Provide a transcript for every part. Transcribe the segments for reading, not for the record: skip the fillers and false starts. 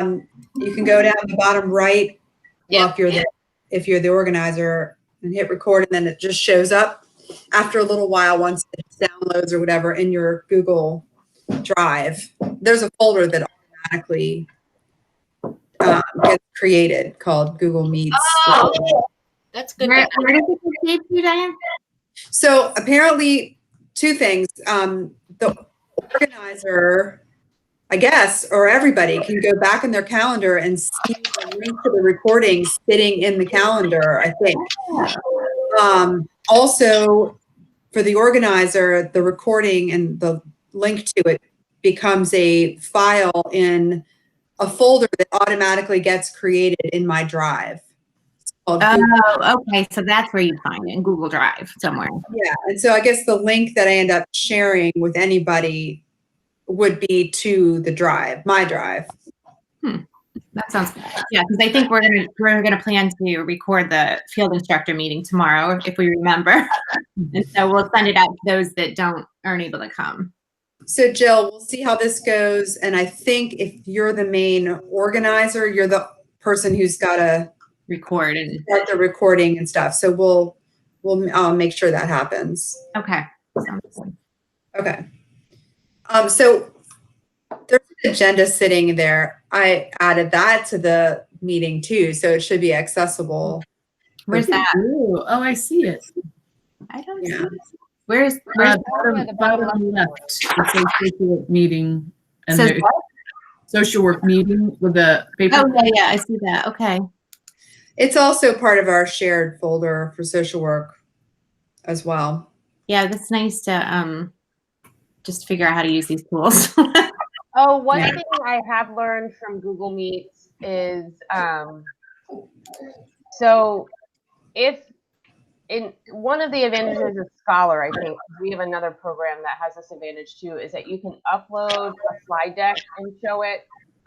you can go down the bottom right. Yep. Well, if you're the organizer, and hit record, and then it just shows up after a little while once it downloads or whatever in your Google Drive. There's a folder that automatically gets created called Google Meets. Oh, that's good. Where does it save you, Diane? So apparently, two things. The organizer, I guess, or everybody can go back in their calendar and see the link to the recording sitting in the calendar, I think. Also, for the organizer, the recording and the link to it becomes a file in a folder that automatically gets created in my Drive. Oh, okay. So that's where you find it, in Google Drive somewhere. Yeah, and so I guess the link that I end up sharing with anybody would be to the Drive, my Drive. That sounds good. Yeah, because I think we're gonna plan to record the field instructor meeting tomorrow, if we remember. And so we'll send it out to those that aren't able to come. So Jill, we'll see how this goes. And I think if you're the main organizer, you're the person who's got to Record and start the recording and stuff. So we'll make sure that happens. okay. Sounds good. Okay. So there's an agenda sitting there. I added that to the meeting too, so it should be accessible. Where's that? Ooh, oh, I see it. I don't see Yeah. it. Where's Bottom left. It says social work meeting, and Says there's what? social work meeting with a paper. Oh yeah, I see that. Okay. It's also part of our shared folder for social work as well. Yeah, that's nice to just figure out how to use these tools. Oh, one thing I have learned from Google Meets is, so if in one of the advantages of Scholar, I think we have another program that has this advantage too, is that you can upload a slide deck and show it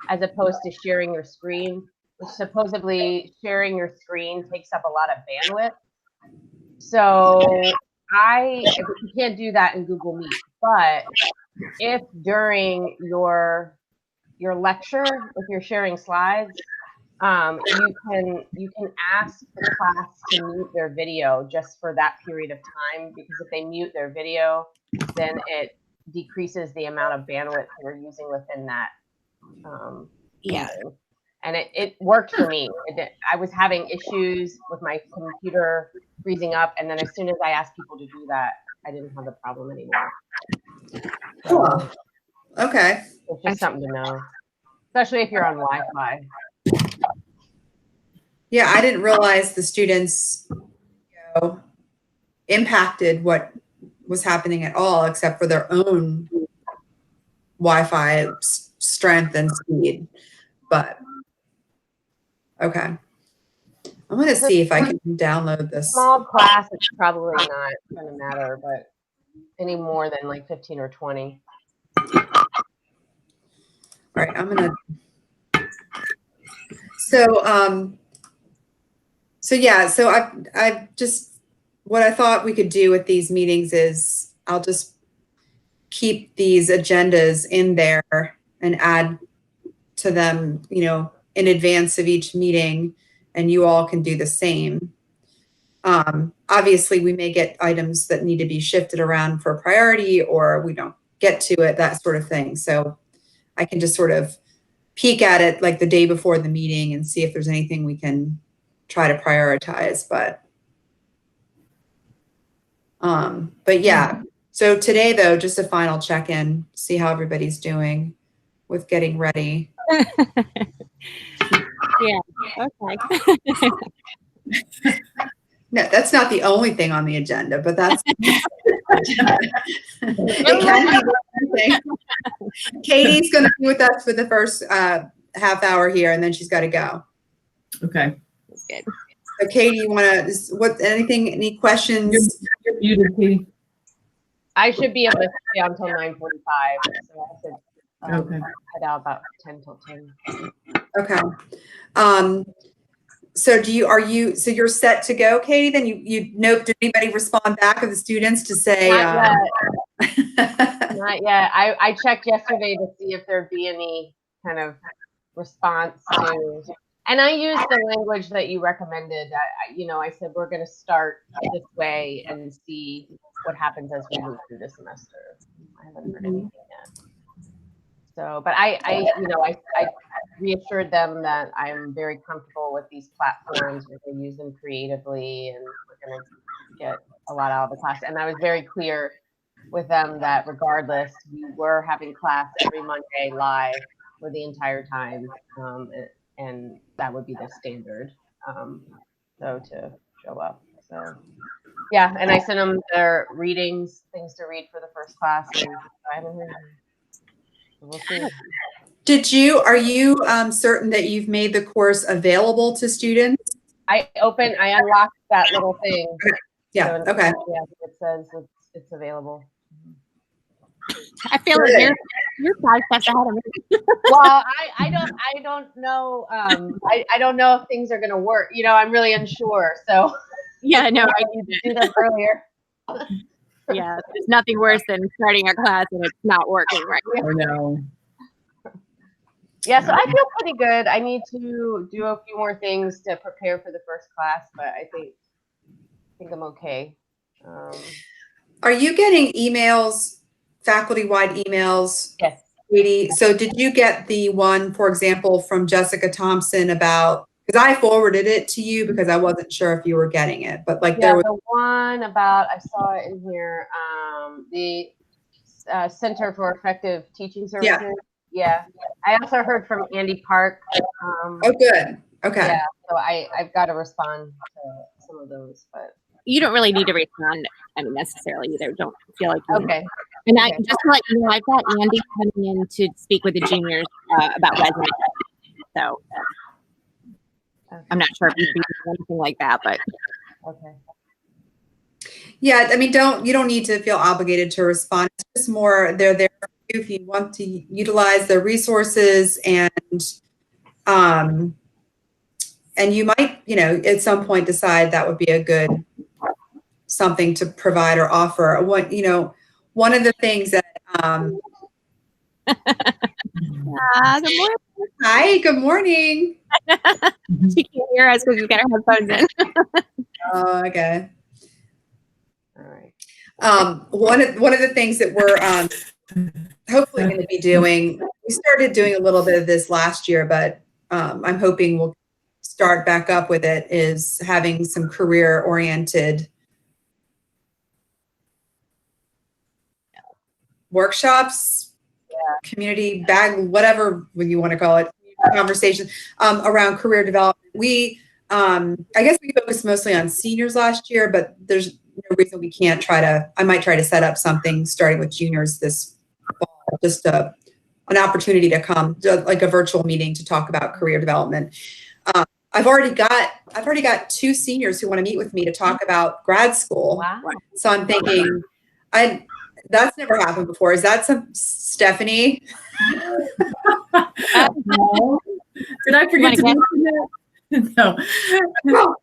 as opposed to sharing your screen, which supposedly sharing your screen takes up a lot of bandwidth. So you can't do that in Google Meet, but if during your lecture, if you're sharing slides, you can ask the class to mute their video just for that period of time, because if they mute their video, then it decreases the amount of bandwidth you're using within that. Yeah. And it worked for me. I was having issues with my computer freezing up, and then as soon as I asked people to do that, I didn't have the problem anymore. Cool. Okay. It's just something to know, especially if you're on Wi-Fi. Yeah, I didn't realize the students impacted what was happening at all, except for their own Wi-Fi strength and speed. But okay, I'm going to see if I can download this. Small class, it's probably not going to matter, but any more than like 15 or 20. All right, I'm going to. So I just, what I thought we could do with these meetings is I'll just keep these agendas in there and add to them, in advance of each meeting, and you all can do the same. Obviously, we may get items that need to be shifted around for priority, or we don't get to it, that sort of thing. So I can just sort of peek at it like the day before the meeting and see if there's anything we can try to prioritize. But yeah, so today though, just a final check-in, see how everybody's doing with getting ready. Yeah, okay. No, that's not the only thing on the agenda, but that's it can be one thing. Katie's going to be with us for the first half hour here, and then she's got to go. Okay. That's good. So Katie, you want to, any questions? You're muted, Katie. I should be able to stay until 9:45, so I have to head out about 10 till 10. Okay. So so you're set to go, Katie? Then did anybody respond back of the students to say? Not yet. Not yet. I checked yesterday to see if there'd be any kind of response to, and I used the language that you recommended. I said, we're going to start this way and see what happens as we move through the semester. I haven't heard anything yet. So, but I reassured them that I'm very comfortable with these platforms. We're going to use them creatively, and we're going to get a lot out of the class. And I was very clear with them that regardless, we were having class every Monday live for the entire time, and that would be the standard. So to show up. So yeah, and I sent them their readings, things to read for the first class, and I haven't heard anything. We'll see. Are you certain that you've made the course available to students? I unlocked that little thing. Yeah, So okay. Yeah, it says it's available. I feel like you're 5 steps ahead of me. Well, I don't know. I don't know if things are going to work. I'm really unsure. So Yeah, no, I need do that earlier. Yeah, there's nothing worse than starting a class and it's not working right. I know. Yeah, so I feel pretty good. I need to do a few more things to prepare for the first class, but I think I'm okay. Are you getting emails, faculty-wide emails? Yes. Katie? So did you get the one, for example, from Jessica Thompson about, because I forwarded it to you because I wasn't sure if you were getting it, but like there was the one about, I saw it in here, the Center for Effective Teaching Services. Yeah. I also heard from Andy Park. oh, good. Okay. Yeah, so I've got to respond to some of those, but You don't really need to respond, necessarily either. Don't feel like you okay. And I just to let you know, I've got Andy coming in to speak with the juniors about resumes. So I'm not sure if you'd be doing anything like that, but Okay. Yeah, I mean, you don't need to feel obligated to respond. It's just more they're there for you if you want to utilize their resources, and you might, at some point decide that would be a good something to provide or offer. One of the things that good morning. Hi, good morning. She can't hear us because we've got our headphones in. Oh, okay. All right. One of the things that we're hopefully going to be doing, we started doing a little bit of this last year, but I'm hoping we'll start back up with it, is having some career-oriented workshops, community bag, whatever you want to call it, conversations around career development. We, I guess we focused mostly on seniors last year, but there's no reason we can't I might try to set up something starting with juniors this fall, just an opportunity to come, like a virtual meeting to talk about career development. I've already got 2 seniors who want to meet with me to talk about grad school. Wow. So I'm thinking, that's never happened before. Is that Stephanie? No. Did I forget to mention that? No.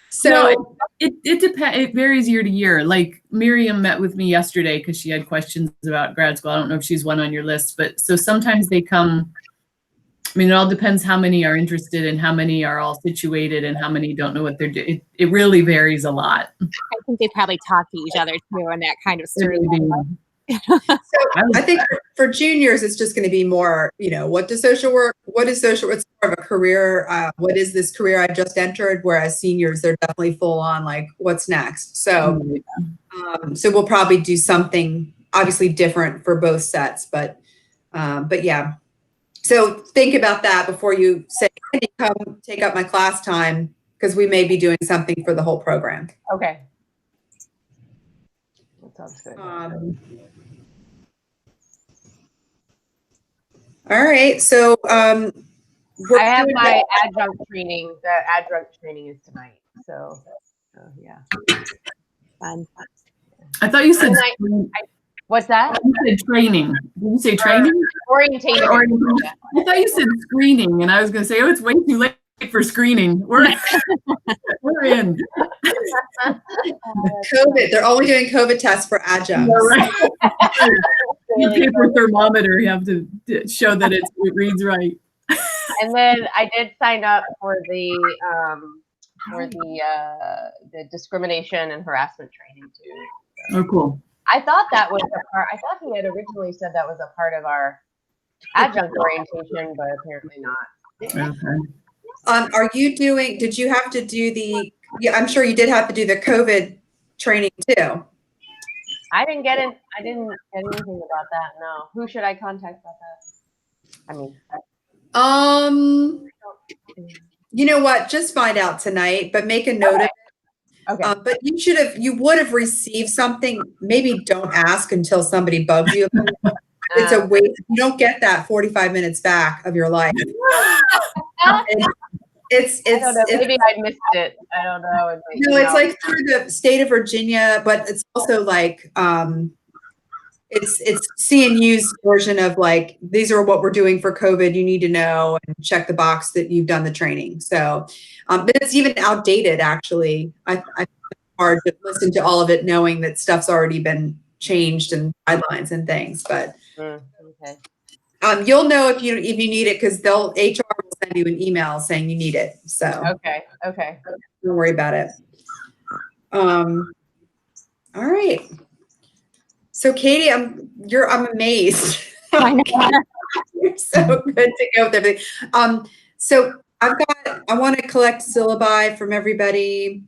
So no, it depends. It varies year to year. Like Miriam met with me yesterday because she had questions about grad school. I don't know if she's one on your list, but so sometimes they come. I mean, it all depends how many are interested and how many are all situated and how many don't know what they're doing. It really varies a lot. I think they probably talk to each other too, and that kind of story. So I think for juniors, it's just going to be more, what is social work? It's more of a career. What is this career I just entered? Whereas seniors, they're definitely full on, like, what's next? So, so we'll probably do something obviously different for both sets, but yeah. So think about that before you say, hey, come take up my class time, because we may be doing something for the whole program. Okay. That sounds good. All right. So I have my adjunct training. The adjunct training is tonight. So yeah. Fun. I thought you said what's that? You said training. Did you say training? Orientation. I thought you said screening, and I was going to say, it's way too late for screening. We're in. COVID. They're only doing COVID tests for adjuncts. Right. You paper thermometer. You have to show that it reads right. And then I did sign up for the discrimination and harassment training too. Oh, cool. I thought that was a part. I thought he had originally said that was a part of our adjunct orientation, but apparently not. Okay. Are you doing, did you have to do yeah, I'm sure you did have to do the COVID training too. I didn't get anything about that. No. Who should I contact about that? I mean, You know what? Just find out tonight, but make a note of it. okay. But you would have received something. Maybe don't ask until somebody bugs you. It's a waste. You don't get that 45 minutes back of your life. It's I don't know. Maybe I missed it. I don't know. No, it's like through the state of Virginia, but it's also like it's CNU's version of like, these are what we're doing for COVID. You need to know and check the box that you've done the training. So, but it's even outdated actually. I find it hard to listen to all of it knowing that stuff's already been changed and guidelines and things. But okay. you'll know if you need it because HR will send you an email saying you need it. So okay. don't worry about it. All right. So Katie, I'm amazed. You're so good to go with everything. So I want to collect syllabi from everybody.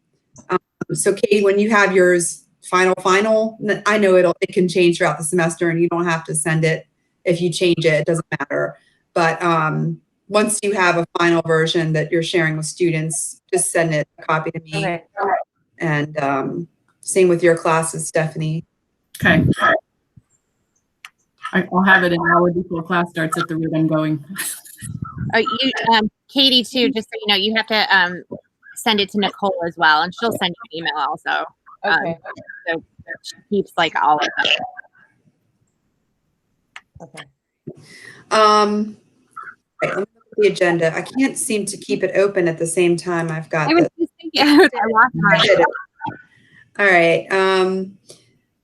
So Katie, when you have yours final, I know it can change throughout the semester and you don't have to send it. If you change it, it doesn't matter. But once you have a final version that you're sharing with students, just send a copy to me. Okay. And same with your classes, Stephanie. Okay. I'll have it an hour before class starts at the rate I'm going. Katie, too, just so you know, you have to send it to Nicole as well, and she'll send you an email also. Okay. So she keeps like all of them. Okay. Right, let me look at the agenda. I can't seem to keep it open at the same time. I've got I was just thinking, I lost mine. All right.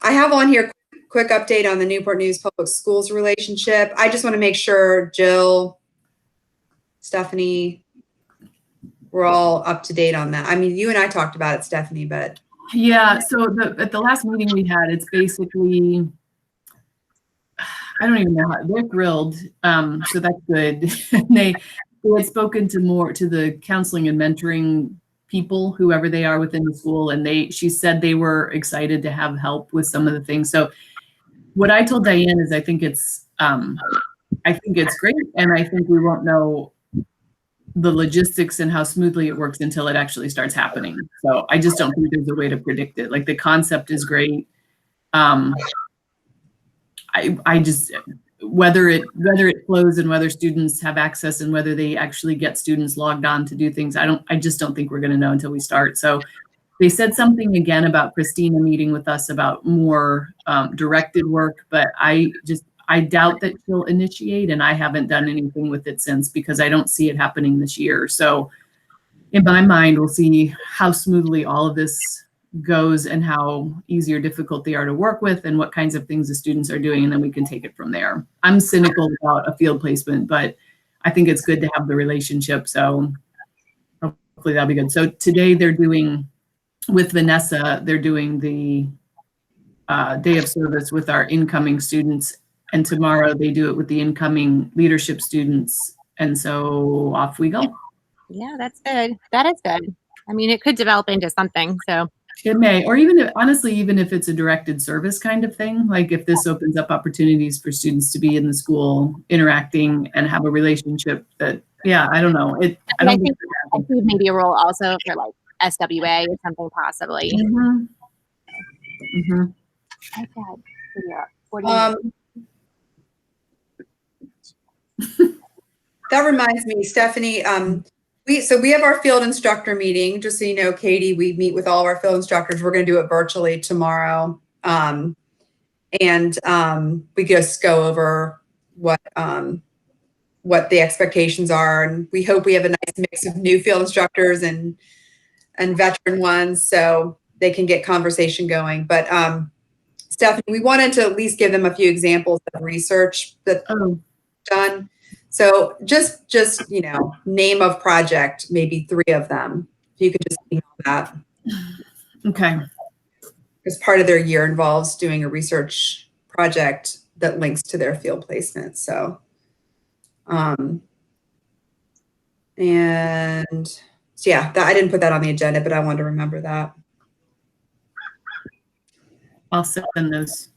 I have on here quick update on the Newport News Public Schools relationship. I just want to make sure Jill, Stephanie, we're all up to date on that. I mean, you and I talked about it, Stephanie, but yeah. So at the last meeting we had, it's basically, I don't even know how they're grilled. So that's good. they had spoken to the counseling and mentoring people, whoever they are within the school, and she said they were excited to have help with some of the things. So what I told Diane is I think it's great, and I think we won't know the logistics and how smoothly it works until it actually starts happening. So I just don't think there's a way to predict it. Like the concept is great. I just whether it flows and whether students have access and whether they actually get students logged on to do things, I just don't think we're going to know until we start. So they said something again about Christina meeting with us about more directed work, but I doubt that she'll initiate, and I haven't done anything with it since because I don't see it happening this year. So in my mind, we'll see how smoothly all of this goes and how easy or difficult they are to work with and what kinds of things the students are doing, and then we can take it from there. I'm cynical about a field placement, but I think it's good to have the relationship. So hopefully that'll be good. So today they're doing, with Vanessa, they're doing the day of service with our incoming students, and tomorrow they do it with the incoming leadership students. And so off we go. Yeah, that's good. That is good. I mean, it could develop into something, so. It may, or even if, honestly, even if it's a directed service kind of thing, like if this opens up opportunities for students to be in the school interacting and have a relationship that, yeah, I don't know. I think maybe a role also for like SWA or something possibly. Mm-hmm. Mm-hmm. That reminds me, Stephanie, we have our field instructor meeting. Just so you know, Katie, we meet with all of our field instructors. We're going to do it virtually tomorrow. And we just go over what the expectations are. And we hope we have a nice mix of new field instructors and veteran ones so they can get conversation going. But Stephanie, we wanted to at least give them a few examples of research that's done. So just, you know, name of project, maybe 3 of them. If you could just email that. Okay. Because part of their year involves doing a research project that links to their field placement. So, and so yeah, I didn't put that on the agenda, but I wanted to remember that. I'll send those.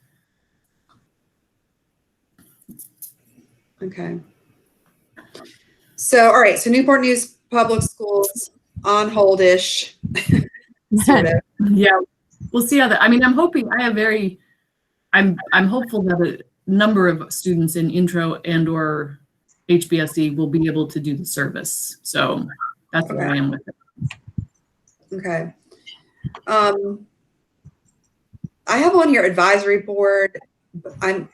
Okay. So, all right. So Newport News Public Schools on hold-ish. Sort of. Yeah, we'll see how that. I mean, I'm hoping. I'm hopeful that a number of students in intro and/or HBSE will be able to do the service. So that's where I am with it. Okay. I have on here advisory board. I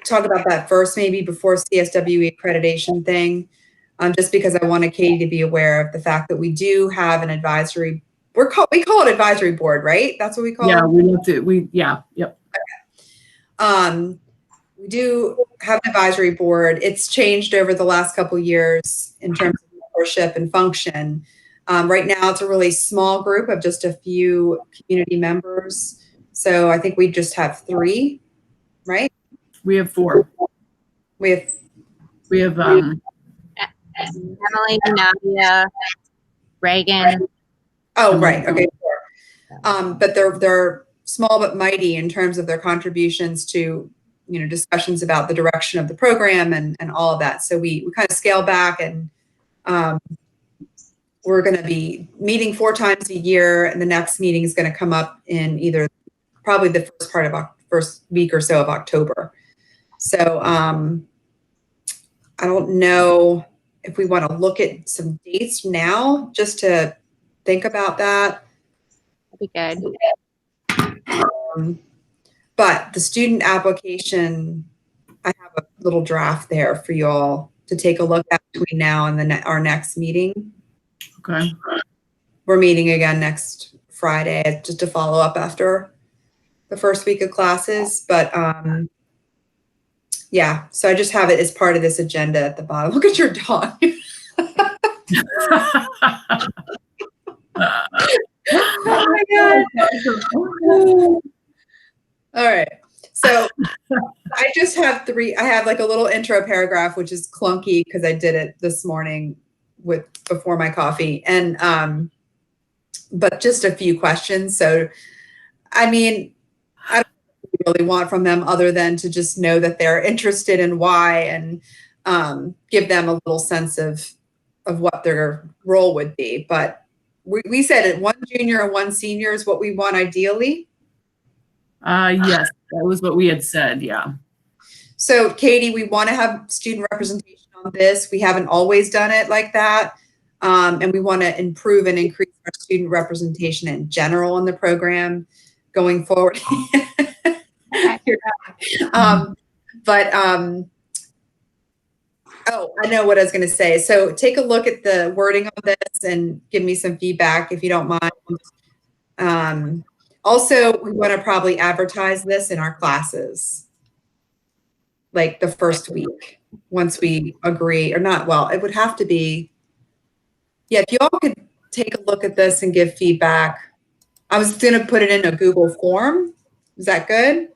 talk about that first, maybe before CSWE accreditation thing, just because I wanted Katie to be aware of the fact that we do have an advisory. We call it advisory board, right? That's what we call it. Yeah, we looked at yep. Okay. We do have an advisory board. It's changed over the last couple of years in terms of membership and function. Right now, it's a really small group of just a few community members. So I think we just have 3, right? We have 4. We have Emily, Nadia, Reagan. Oh, right. Okay. 4. But they're small but mighty in terms of their contributions to, you know, discussions about the direction of the program and all of that. So we kind of scale back, and we're going to be meeting 4 times a year, and the next meeting is going to come up in probably the first week or so of October. So I don't know if we want to look at some dates now just to think about that. That'd be good. But the student application, I have a little draft there for you all to take a look at between now and our next meeting. Okay. We're meeting again next Friday just to follow up after the first week of classes. But yeah, so I just have it as part of this agenda at the bottom. Look at your dog. Oh my God. All right. So I just have 3. I have like a little intro paragraph, which is clunky because I did it this morning before my coffee, and but just a few questions. So, I mean, I don't really want from them other than to just know that they're interested in why, and give them a little sense of what their role would be. But we said it, 1 junior and 1 senior is what we want ideally. Yes, that was what we had said. Yeah. So Katie, we want to have student representation on this. We haven't always done it like that. And we want to improve and increase our student representation in general in the program going forward. Oh, I know what I was going to say. So take a look at the wording of this and give me some feedback if you don't mind. Also, we want to probably advertise this in our classes, like the first week, once we agree or not. Well, it would have to be, yeah, if you all could take a look at this and give feedback. I was going to put it in a Google form. Is that good?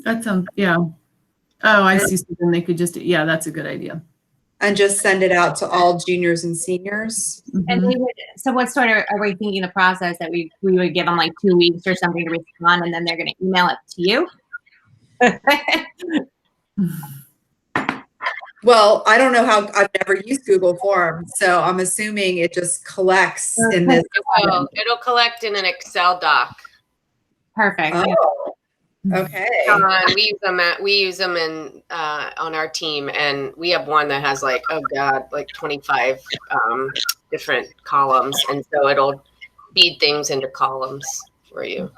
That sounds, yeah. Oh, I see. So then they could just, yeah, that's a good idea. And just send it out to all juniors and seniors. And we would, so what sort of, are we thinking the process that we would give them like 2 weeks or something to respond, and then they're going to email it to you? Well, I don't know how, I've never used Google Forms, so I'm assuming it just collects in this. It'll collect in an Excel doc. Perfect. Oh, okay. We use them in on our team, and we have one that has like, oh God, like 25 different columns, and so it'll feed things into columns for you.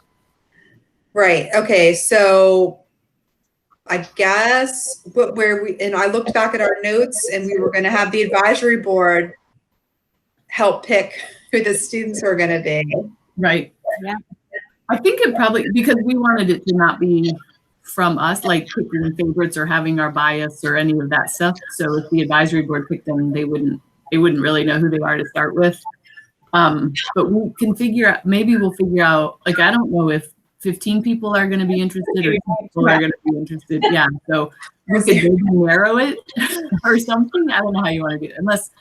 Right. Okay. So I guess and I looked back at our notes, and we were going to have the advisory board help pick who the students are going to be. Right. Yeah. I think it probably, because we wanted it to not be from us, like picking favorites or having our bias or any of that stuff. So if the advisory board picked them, they wouldn't really know who they are to start with. But we can figure out, maybe we'll figure out, like, I don't know if 15 people are going to be interested or 2 people are going to be interested. Yeah. So we could maybe narrow it or something. I don't know how you want to do it, unless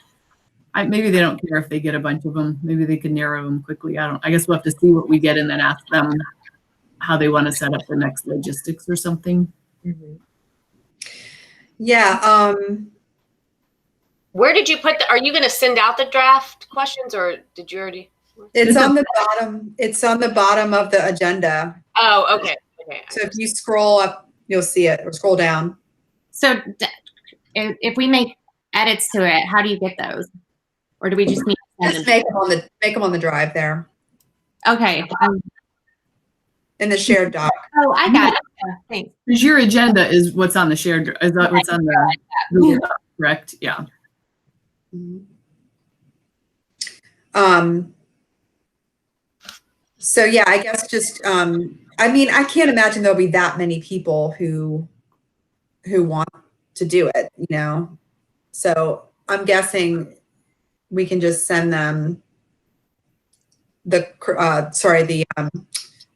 maybe they don't care if they get a bunch of them. Maybe they can narrow them quickly. I guess we'll have to see what we get and then ask them how they want to set up the next logistics or something. Mhm. Yeah. Where did you put are you going to send out the draft questions, or did you already? It's on the bottom. It's on the bottom of the agenda. Oh, okay. Okay. So if you scroll up, you'll see it, or scroll down. So if we make edits to it, how do you get those? Or do we just need to send Just them? make them on the drive there Okay. in the shared doc. Oh, I got it. Thanks. Because your agenda is what's on the shared, is that what's on the Google Doc, correct? Yeah. So yeah, I guess just, I mean, I can't imagine there'll be that many people who want to do it, you know? So I'm guessing we can just send them the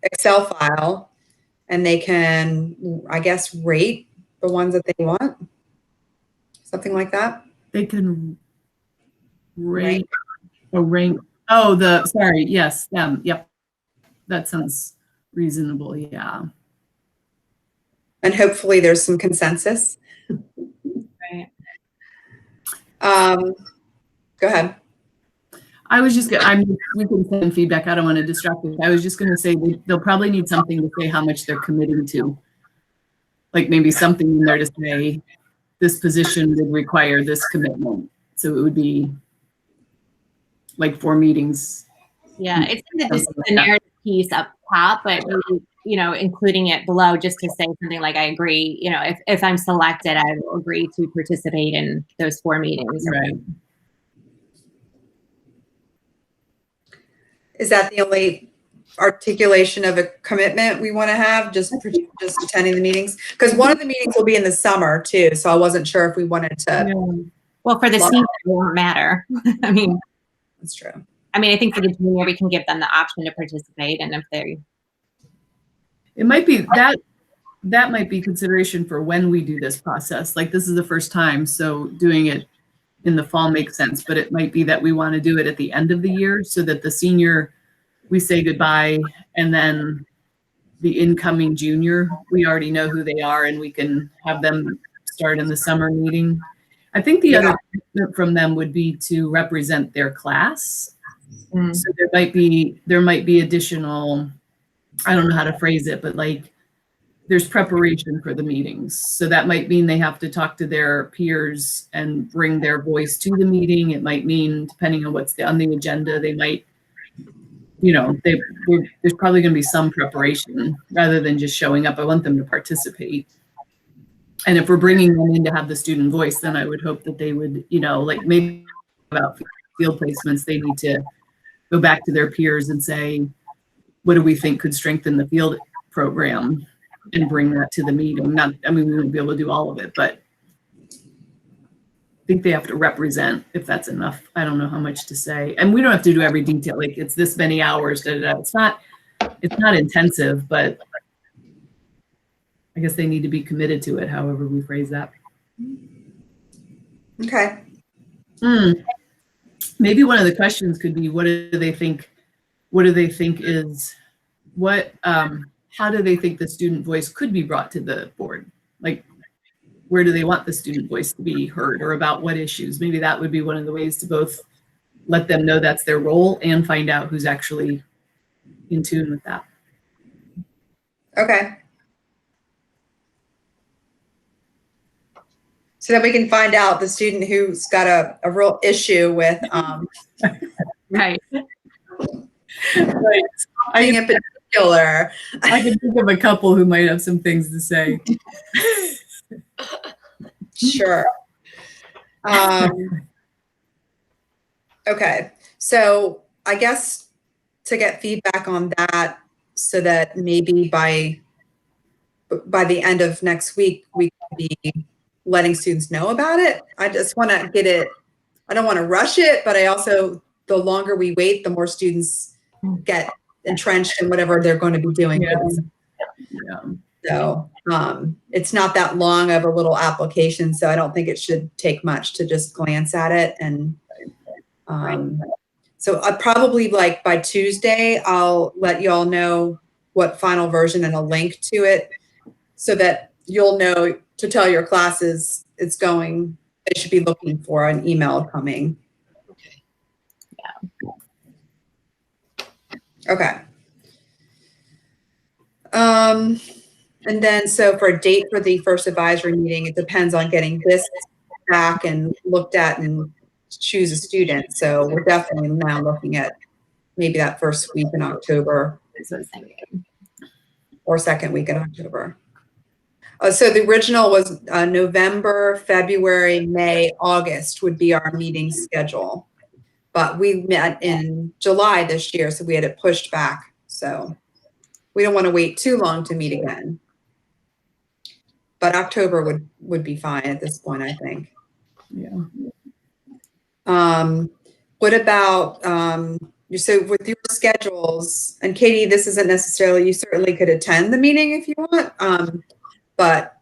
Excel file, and they can, I guess, rate the ones that they want. Something like that. They can rank or rank. Oh, sorry. Yes, them. Yep. That sounds reasonable. Yeah. And hopefully there's some consensus. Right. Go ahead. I was just, we can send feedback. I don't want to distract you. I was just going to say they'll probably need something to say how much they're committing to. Like maybe something in there to say this position would require this commitment. So it would be like 4 meetings. Yeah, it's in the narrative piece up top, but maybe, you know, including it below just to say something like, I agree, you know, if I'm selected, I will agree to participate in those 4 meetings. Right. Is that the only articulation of a commitment we want to have? Just attending the meetings? Because one of the meetings will be in the summer too, so I wasn't sure if we wanted to. Well, for the senior, it won't matter. I mean, That's true. I mean, I think for the junior, we can give them the option to participate, and if they, it might be that might be consideration for when we do this process. Like this is the first time, so doing it in the fall makes sense, but it might be that we want to do it at the end of the year so that the senior, we say goodbye, and then the incoming junior, we already know who they are and we can have them start in the summer meeting. I think the other commitment from them would be to represent their class. So there might be additional, I don't know how to phrase it, but like there's preparation for the meetings. So that might mean they have to talk to their peers and bring their voice to the meeting. It might mean, depending on what's on the agenda, they might, you know, there's probably going to be some preparation rather than just showing up. I want them to participate. And if we're bringing them in to have the student voice, then I would hope that they would, you know, like maybe about field placements, they need to go back to their peers and say, what do we think could strengthen the field program, and bring that to the meeting. Not, I mean, we wouldn't be able to do all of it, but I think they have to represent, if that's enough. I don't know how much to say. And we don't have to do every detail, like it's this many hours, da, da, da. It's not intensive, but I guess they need to be committed to it, however we phrase that. Okay. Maybe one of the questions could be, how do they think the student voice could be brought to the board? Like, where do they want the student voice to be heard, or about what issues? Maybe that would be one of the ways to both let them know that's their role and find out who's actually in tune with that. Okay. So that we can find out the student who's got a real issue with right. Right. in particular. I can think of a couple who might have some things to say. Sure. Okay. So I guess to get feedback on that, so that maybe by by the end of next week, we could be letting students know about it. I just want to get it, I don't want to rush it, but I also, the longer we wait, the more students get entrenched in whatever they're going to be doing. Yeah. For this. Yeah. So it's not that long of a little application, so I don't think it should take much to just glance at it. And so I probably, like, by Tuesday, I'll let you all know what final version and a link to it, so that you'll know to tell your classes it's going, they should be looking for an email coming. Okay. Okay. And then, so for a date for the first advisory meeting, it depends on getting this back and looked at and choose a student. So we're definitely now looking at maybe that first week in October That's what I was thinking. or second week in October. So the original was November, February, May, August would be our meeting schedule. But we met in July this year, so we had it pushed back. So we don't want to wait too long to meet again. But October would be fine at this point, I think. Yeah. What about, so with your schedules, and Katie, this isn't necessarily, you certainly could attend the meeting if you want, but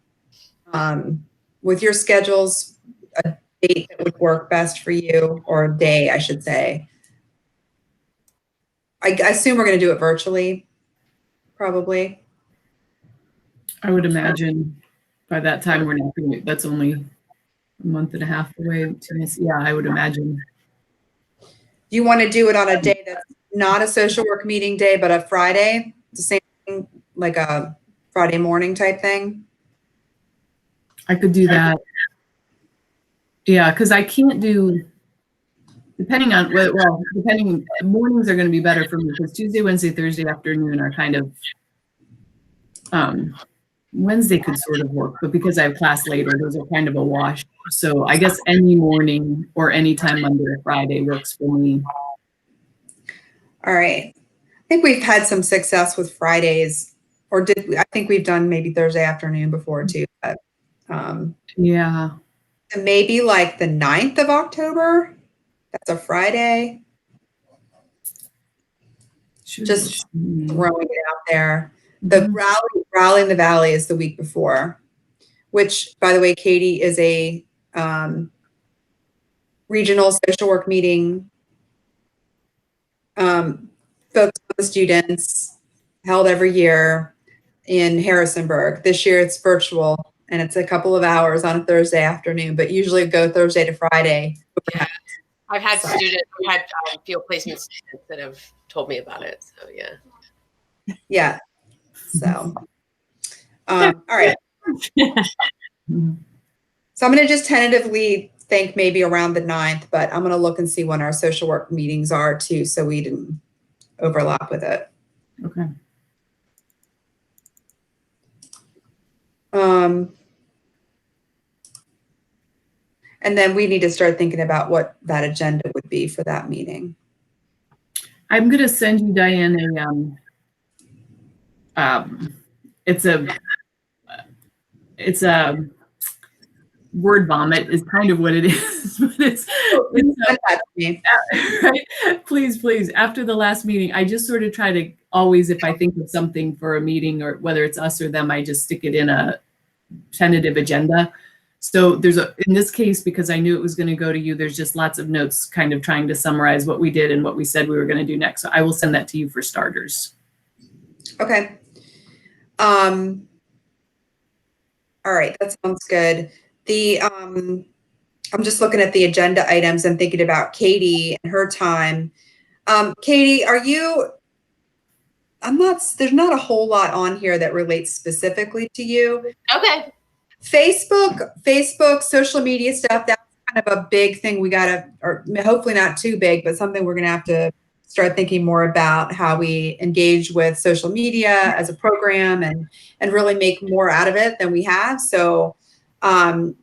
with your schedules, a date that would work best for you, or a day, I should say. I assume we're going to do it virtually, probably. I would imagine by that time we're not going to, that's only a month and a half away. Yeah, I would imagine. Do you want to do it on a day that's not a social work meeting day, but a Friday? The same thing, like a Friday morning type thing? I could do that. Yeah, because I can't do, depending on, well, depending, mornings are going to be better for me because Tuesday, Wednesday, Thursday afternoon are kind of, Wednesday could sort of work, but because I have class later, those are kind of a wash. So I guess any morning or any time Monday or Friday works for me. All right. I think we've had some success with Fridays, or I think we've done maybe Thursday afternoon before too. But, yeah. maybe like the 9th of October. That's a Friday. Just throwing it out there. The Rallying the Valley is the week before, which, by the way, Katie, is a regional social work meeting focused on the students, held every year in Harrisonburg. This year it's virtual, and it's a couple of hours on a Thursday afternoon, but usually go Thursday to Friday. Yeah. I've had students, I've had field placement students that have told me about it. So yeah. Yeah. So, all right. So I'm going to just tentatively think maybe around the 9th, but I'm going to look and see when our social work meetings are too, so we didn't overlap with it. Okay. And then we need to start thinking about what that agenda would be for that meeting. I'm going to send you, Diane, it's a word vomit is kind of what it is. Right? Please. After the last meeting, I just sort of try to always, if I think of something for a meeting or whether it's us or them, I just stick it in a tentative agenda. So in this case, because I knew it was going to go to you, there's just lots of notes kind of trying to summarize what we did and what we said we were going to do next. So I will send that to you for starters. Okay. All right, that sounds good. I'm just looking at the agenda items and thinking about Katie and her time. Katie, there's not a whole lot on here that relates specifically to you. Okay. Facebook, social media stuff, that's kind of a big thing we gotta, or hopefully not too big, but something we're gonna have to start thinking more about how we engage with social media as a program and really make more out of it than we have. So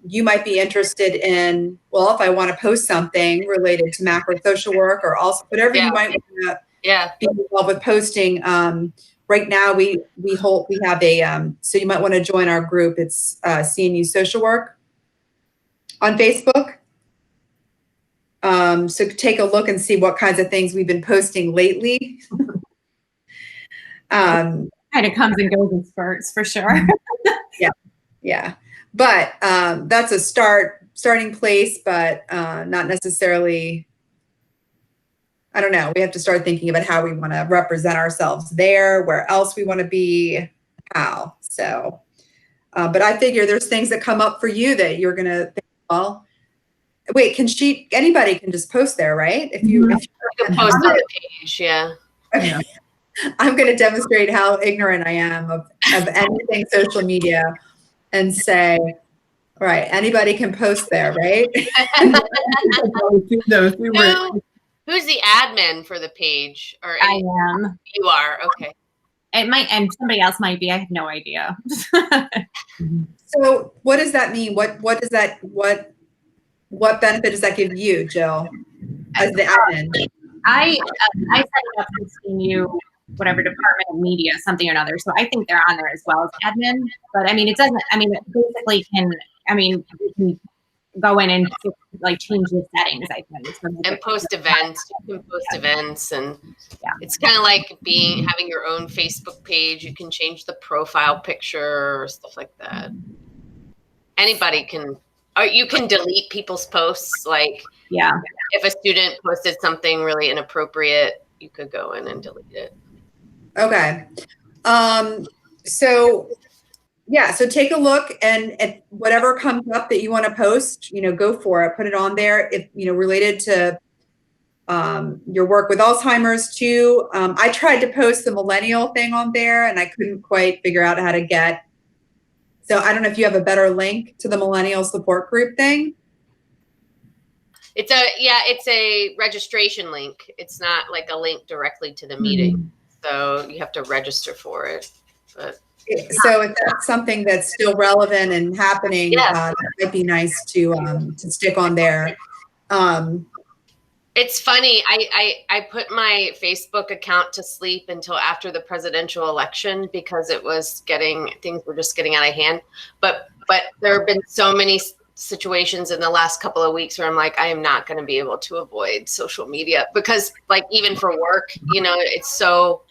you might be interested in, well, if I want to post something related to macro social work or also whatever you might want to be involved with posting, right now we have a, so you might want to join our group. It's CNU Social Work on Facebook. So take a look and see what kinds of things we've been posting lately. Kind of comes and goes in spurts for sure. Yeah. But that's a starting place, but not necessarily, I don't know. We have to start thinking about how we want to represent ourselves there, where else we want to be, how. So, but I figure there's things that come up for you that you're going to think, well, wait, anybody can just post there, right? If you can post on the page, yeah. Okay. I'm going to demonstrate how ignorant I am of anything social media and say, all right, anybody can post there, right? Who's the admin for the page? Or I am. You are, okay. It might, and somebody else might be. I have no idea. So what does that mean? What benefit does that give you, Jill, as the admin? I set it up with CNU, whatever department of media, something or another. So I think they're on there as well as admin. But I mean, it doesn't. I mean, it basically can. I mean, you can go in and like change the settings. I think and post events. You can post events, and it's kind of like having your own Facebook page. You can change the profile picture or stuff like that. Anybody can. Or you can delete people's posts. Like, if a student posted something really inappropriate, you could go in and delete it. Okay. So take a look, and if whatever comes up that you want to post, go for it. Put it on there. If, related to your work with Alzheimer's too. I tried to post the millennial thing on there and I couldn't quite figure out how to get. So I don't know if you have a better link to the millennial support group thing. It's a registration link. It's not like a link directly to the meeting. So you have to register for it. But so if that's something that's still relevant and happening, that might be nice to stick on there. It's funny. I put my Facebook account to sleep until after the presidential election because things were just getting out of hand. But there have been so many situations in the last couple of weeks where I'm like, I am not going to be able to avoid social media because, like, even for work,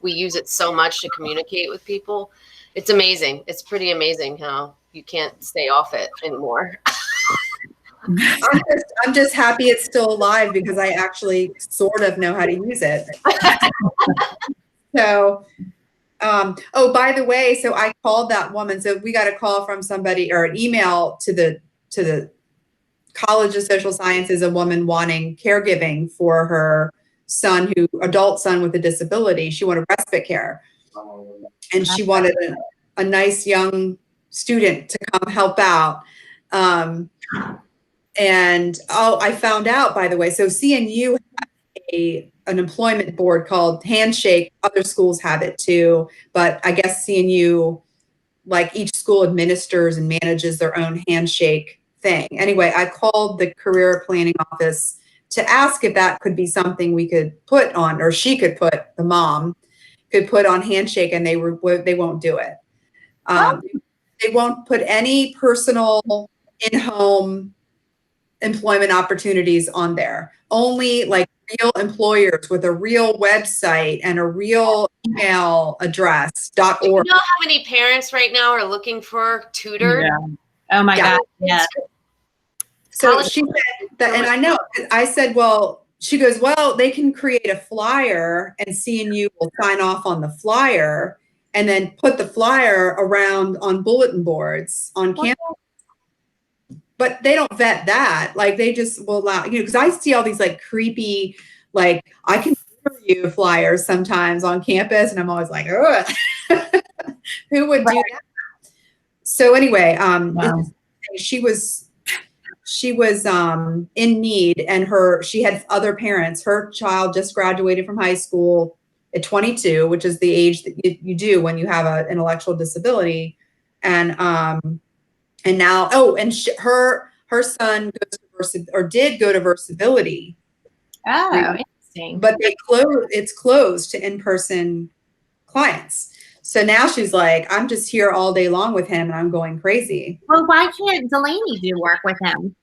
we use it so much to communicate with people. It's amazing. It's pretty amazing how you can't stay off it anymore. I'm just happy it's still alive because I actually sort of know how to use it. So, by the way, so I called that woman. So we got a call from somebody or an email to the College of Social Sciences, a woman wanting caregiving for her adult son with a disability. She wanted respite care. And she wanted a nice young student to come help out. And I found out, by the way, so CNU has an employment board called Handshake. Other schools have it too, but I guess CNU, like each school administers and manages their own Handshake thing. Anyway, I called the career planning office to ask if that could be something we could put on, or she could put, the mom could put on Handshake, and they won't do it. They won't put any personal in-home employment opportunities on there. Only like real employers with a real website and a real email address.org. You know how many parents right now are looking for tutors? Yeah. Oh my God. Yeah. So she said that, and I know, I said, well, she goes, well, they can create a flyer and CNU will sign off on the flyer and then put the flyer around on bulletin boards on campus. But they don't vet that. Like they just will allow, because I see all these like creepy, like I can hear you flyers sometimes on campus. And I'm always like, oh, who would do that? So anyway, she was in need, and she had other parents. Her child just graduated from high school at 22, which is the age that you do when you have an intellectual disability. And now, her son goes to did go to Versability. Oh, interesting. But it's closed to in-person clients. So now she's like, I'm just here all day long with him and I'm going crazy. Well, why can't Delaney do work with him?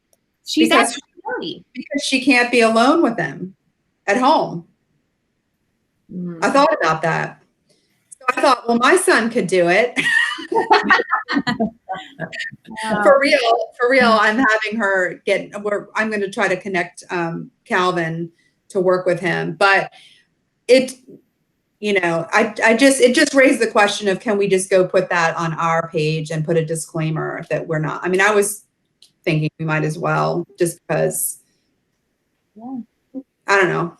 She's Because- actually really. Because she can't be alone with him at home. I thought about that. So I thought, well, my son could do it. For real, I'm having her I'm going to try to connect Calvin to work with him. But it just raised the question of, can we just go put that on our page and put a disclaimer that we're not, I mean, I was thinking we might as well, just because, I don't know.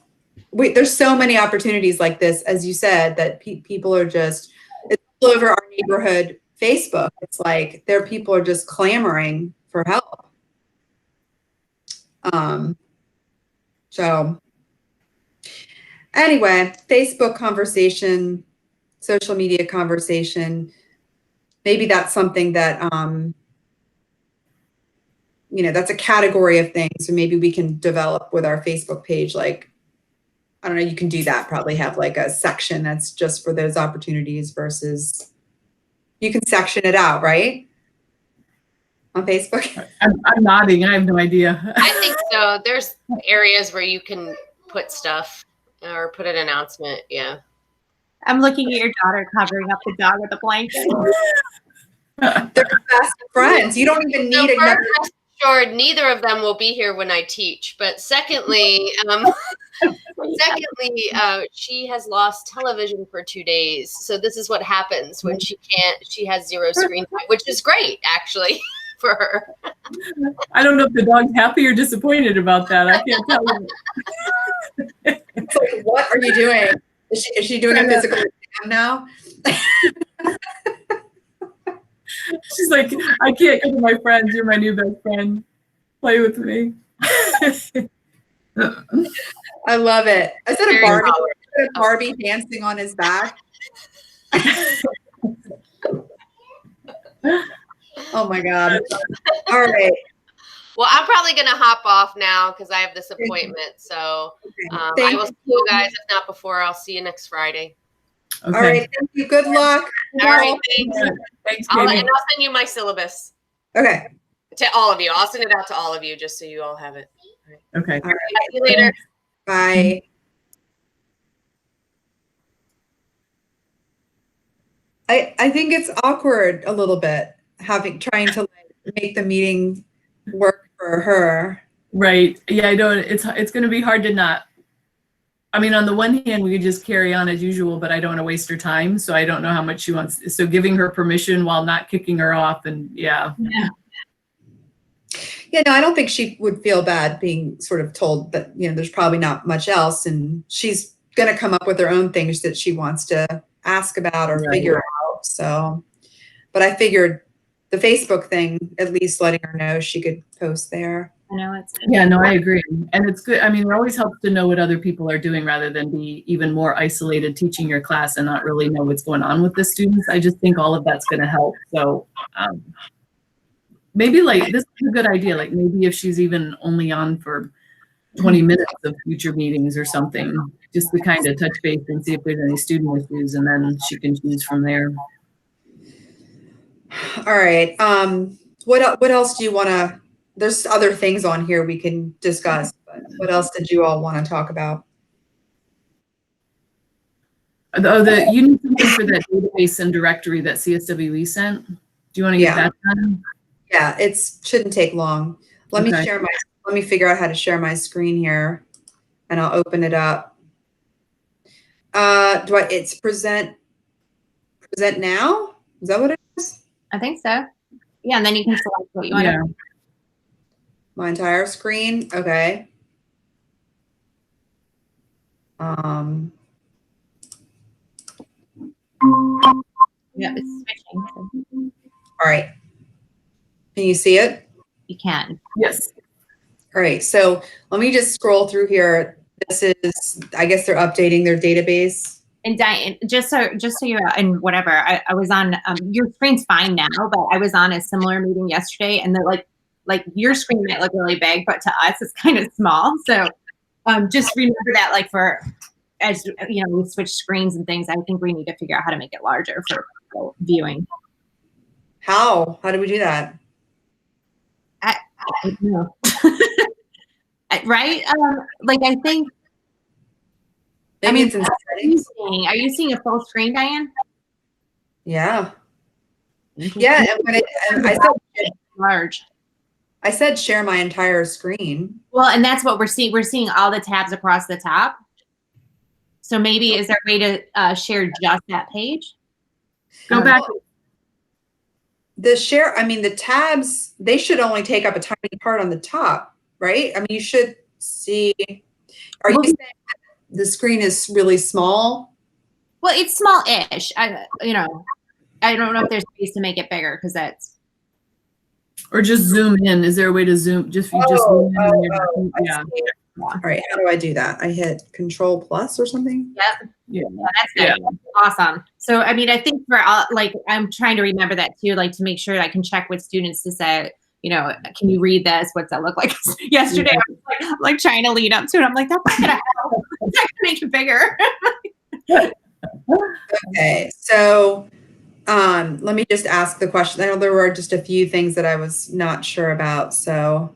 There's so many opportunities like this, as you said, that people are just, it's all over our neighborhood Facebook. It's like people are just clamoring for help. So anyway, Facebook conversation, social media conversation, maybe that's something that, that's a category of things. So maybe we can develop with our Facebook page, like, I don't know, you can do that, probably have like a section that's just for those opportunities versus you can section it out, right? On Facebook. I'm nodding. I have no idea. I think so. There's areas where you can put stuff or put an announcement. Yeah. I'm looking at your daughter covering up the dog with a blanket. They're best friends. You don't even need another. Sure, neither of them will be here when I teach. But secondly, she has lost television for 2 days. So this is what happens when she has zero screen time, which is great, actually, for her. I don't know if the dog's happy or disappointed about that. I can't tell you. It's like, what are you doing? Is she doing a physical exam now? She's like, I can't go to my friends. You're my new best friend. Play with me. I love it. I said a Barbie dancing on his back. Oh my God. All right. Well, I'm probably going to hop off now because I have this appointment. So I will see you guys. If not before, I'll see you next Friday. Okay. All right. Thank you. Good luck. All right. Thanks. Thanks, and Katie. I'll send you my syllabus. Okay. To all of you. I'll send it out to all of you just so you all have it. All right. Okay. All right. See you later. Bye. I think it's awkward a little bit trying to make the meeting work for her. Right. Yeah, I don't. It's going to be hard to not. I mean, on the one hand, we could just carry on as usual, but I don't want to waste her time. So I don't know how much she wants. So giving her permission while not kicking her off, and yeah. Yeah, no, I don't think she would feel bad being sort of told that, there's probably not much else. And she's going to come up with her own things that she wants to ask about or figure out. So, but I figured the Facebook thing, at least letting her know she could post there. I know it's. Yeah, no, I agree. And it's good. I mean, it always helps to know what other people are doing rather than be even more isolated teaching your class and not really know what's going on with the students. I just think all of that's going to help. So, maybe this is a good idea. Like maybe if she's even only on for 20 minutes of future meetings or something, just to kind of touch base and see if there's any student issues, and then she can choose from there. All right. What else do you want to, there's other things on here we can discuss, but what else did you all want to talk about? Oh, you need something for that database and directory that CSWE sent. Do you want to get that done? Yeah, it shouldn't take long. Let me figure out how to share my screen here, and I'll open it up. It's present now? Is that what it is? I think so. Yeah, and then you can select what you want to. My entire screen. Okay. Yeah, it's switching. All right. Can you see it? You can. Yes. All right. So let me just scroll through here. This is, I guess they're updating their database. And Diane, just so you're, and whatever, I was on, your screen's fine now, but I was on a similar meeting yesterday, and they're like your screen might look really big, but to us it's kind of small. So just remember that, like, for as you know, we switch screens and things, I think we need to figure out how to make it larger for viewing. How do we do that? I don't know. Right? Like I think. Maybe it's in settings. Are you seeing a full screen, Diane? Yeah. Yeah, and I said Large. I said share my entire screen. Well, and that's what we're seeing. We're seeing all the tabs across the top. So maybe is there a way to share just that page? Go back. The share, I mean, the tabs, they should only take up a tiny part on the top, right? I mean, you should see, are you saying the screen is really small? Well, it's small-ish. You know, I don't know if there's ways to make it bigger because that's. Or just zoom in. Is there a way to zoom? Just zoom in. Yeah. All right. How do I do that? I hit Control Plus or something. Yep. Yeah. That's good. Yeah. Awesome. So, I mean, I think for like, I'm trying to remember that too, like to make sure I can check with students to say, you know, can you read this? What's that look like? Yesterday, I was like trying to lead up to it. I'm like, that's not gonna help. It's not gonna make it bigger. Okay. So, let me just ask the question. I know there were just a few things that I was not sure about. So,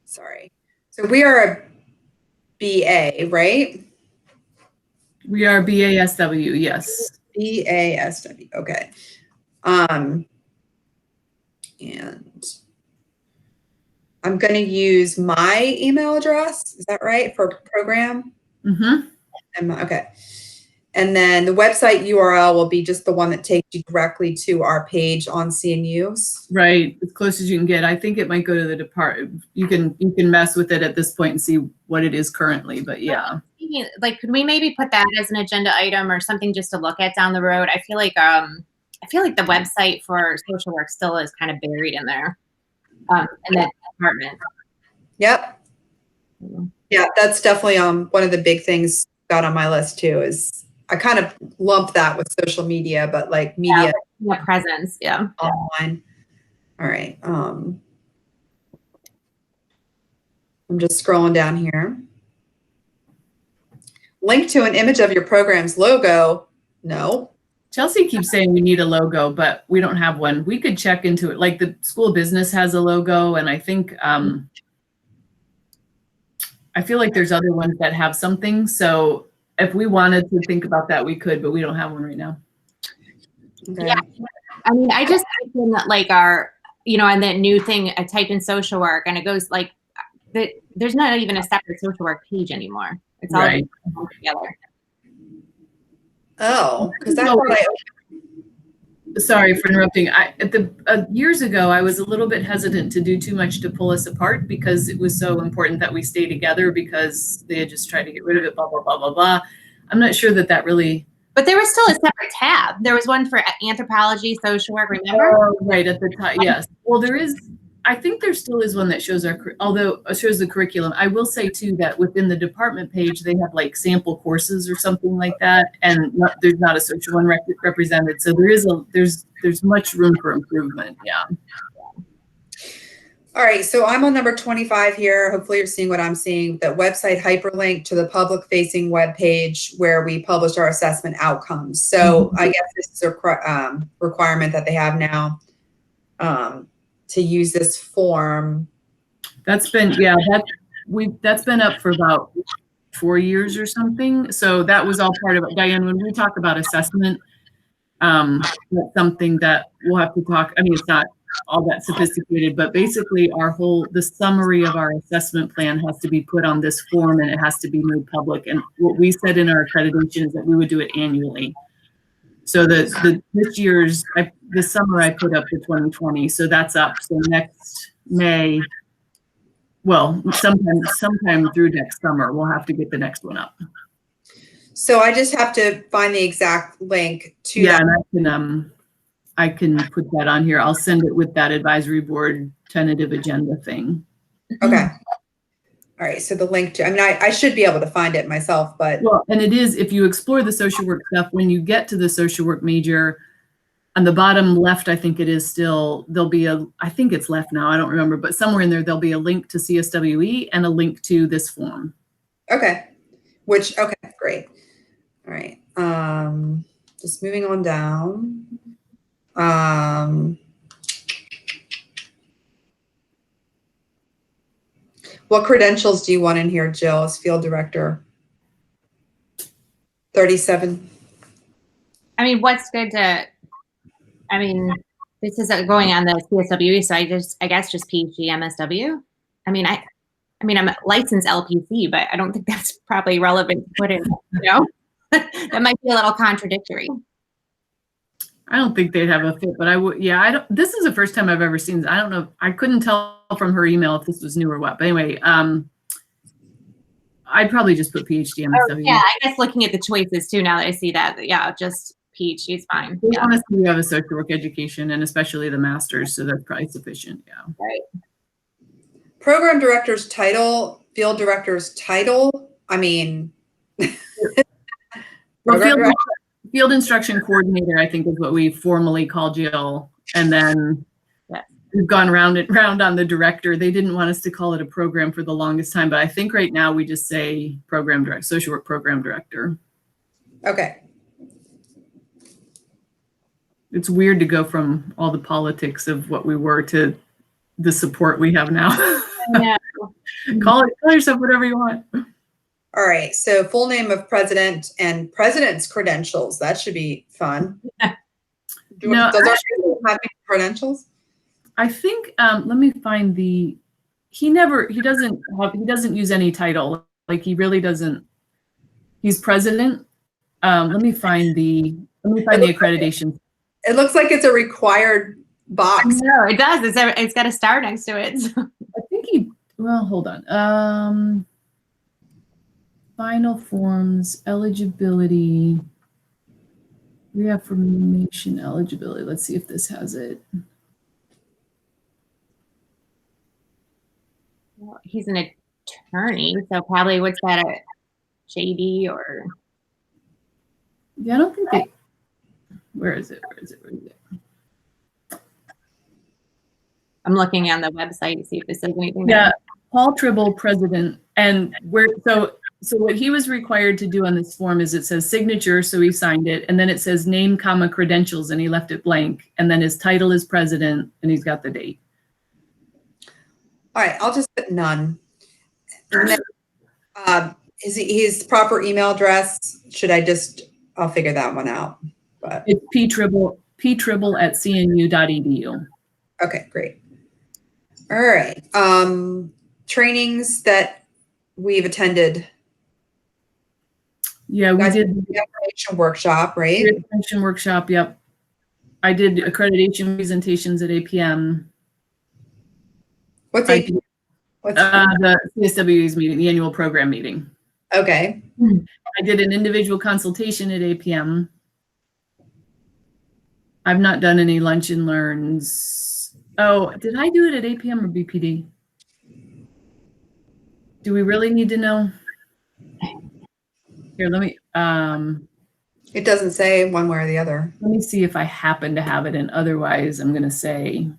sorry. So we are a BA, right? We are BASW, yes. BASW, okay. And I'm going to use my email address. Is that right for program? Mm-hmm. Okay. And then the website URL will be just the one that takes you directly to our page on CNUs. Right, as close as you can get. I think it might go to the department. You can mess with it at this point and see what it is currently, but yeah. Like, could we maybe put that as an agenda item or something just to look at down the road? I feel like the website for social work still is kind of buried in there, in that department. Yep. Yeah, that's definitely one of the big things got on my list too. Is I kind of lump that with social media, but like media presence, yeah, online. All right. I'm just scrolling down here. Link to an image of your program's logo. No. Chelsea keeps saying we need a logo, but we don't have one. We could check into it. Like the school of business has a logo, and I think I feel like there's other ones that have something. So if we wanted to think about that, we could, but we don't have one right now. Okay. Yeah, I mean, I just typed in like our, you know, and that new thing, I typed in social work, and it goes like, there's not even a separate social work page anymore. It's all right together. Oh, because that's what Sorry for interrupting. Years ago, I was a little bit hesitant to do too much to pull us apart because it was so important that we stay together because they had just tried to get rid of it, blah, blah, blah, blah, blah. I'm not sure that really. But there was still a separate tab. There was one for anthropology, social work, remember? Oh, right, at the time, yes. Well, there is, I think there still is one that shows shows the curriculum. I will say too that within the department page, they have like sample courses or something like that, and there's not a social one represented. So there's much room for improvement. Yeah. All right, so I'm on number 25 here. Hopefully you're seeing what I'm seeing. The website hyperlink to the public-facing web page where we publish our assessment outcomes. So I guess this is a requirement that they have now to use this form. That's been that's been up for about 4 years or something. So that was all part of it. Diane, when we talk about assessment, that's something that we'll have to talk. I mean, it's not all that sophisticated, but basically the summary of our assessment plan has to be put on this form and it has to be made public. And what we said in our accreditation is that we would do it annually. So this summer I put up the 2020, so that's up. So next May, well, sometime through next summer, we'll have to get the next one up. So I just have to find the exact link to that. And I can put that on here. I'll send it with that advisory board tentative agenda thing. Okay. All right. So the link to, I mean, I should be able to find it myself, but. Well, and it is, if you explore the social work stuff, when you get to the social work major, on the bottom left, I think it is still, there'll be I think it's left now, I don't remember, but somewhere in there, there'll be a link to CSWE and a link to this form. Okay. Which, okay, great. All right. Just moving on down. What credentials do you want in here, Jill, as field director? 37. I mean, what's good to, I mean, this is going on the CSWE, so I guess just PhD MSW. I mean, I'm a licensed LPC, but I don't think that's probably relevant to put in, you know? That might be a little contradictory. I don't think they'd have a fit, but I would, yeah, I don't, this is the first time I've ever seen this. I don't know. I couldn't tell from her email if this was new or what, but anyway, I'd probably just put PhD MSW. Yeah, I guess looking at the choices too, now that I see that, yeah, just PhD is fine. We Yeah. honestly have a social work education and especially the master's, so that's probably sufficient, yeah. Right. Program director's title, field director's title. I mean, Well, program field instruction coordinator, I think, is what we formally call Jill. And then we've gone round and round on the director. They didn't want us to call it a program for the longest time, but I think right now we just say program director, social work program director. Okay. It's weird to go from all the politics of what we were to the support we have now. Yeah. Call yourself whatever you want. All right. So full name of president and president's credentials. That should be fun. Does our president have any credentials? I think, let me find the, he doesn't use any title. Like he really doesn't, he's president. Let me find the accreditation. It looks like it's a required box. No, it does. It's got a star next to it. So. I think well, hold on. Final forms, eligibility, reaffirmation eligibility. Let's see if this has it. Well, he's an attorney, so probably what's that, a JD or? Yeah, I don't think they, where is it? I'm looking on the website to see if this says anything. Yeah, Paul Tribble, president. And so what he was required to do on this form is it says signature, so he signed it, and then it says name, comma, credentials, and he left it blank. And then his title is president, and he's got the date. All right, I'll just put none. And then, his proper email address? I'll figure that one out. But it's ptribble@cnu.edu. Okay, great. All right. Trainings that we've attended. Yeah, we did the accreditation workshop, right? Accreditation workshop, yep. I did accreditation presentations at APM. What's the CSWE's meeting, the annual program meeting. Okay. I did an individual consultation at APM. I've not done any lunch and learns. Oh, did I do it at APM or BPD? Do we really need to know? Here, let me, it doesn't say one way or the other. Let me see if I happen to have it, and otherwise I'm gonna say,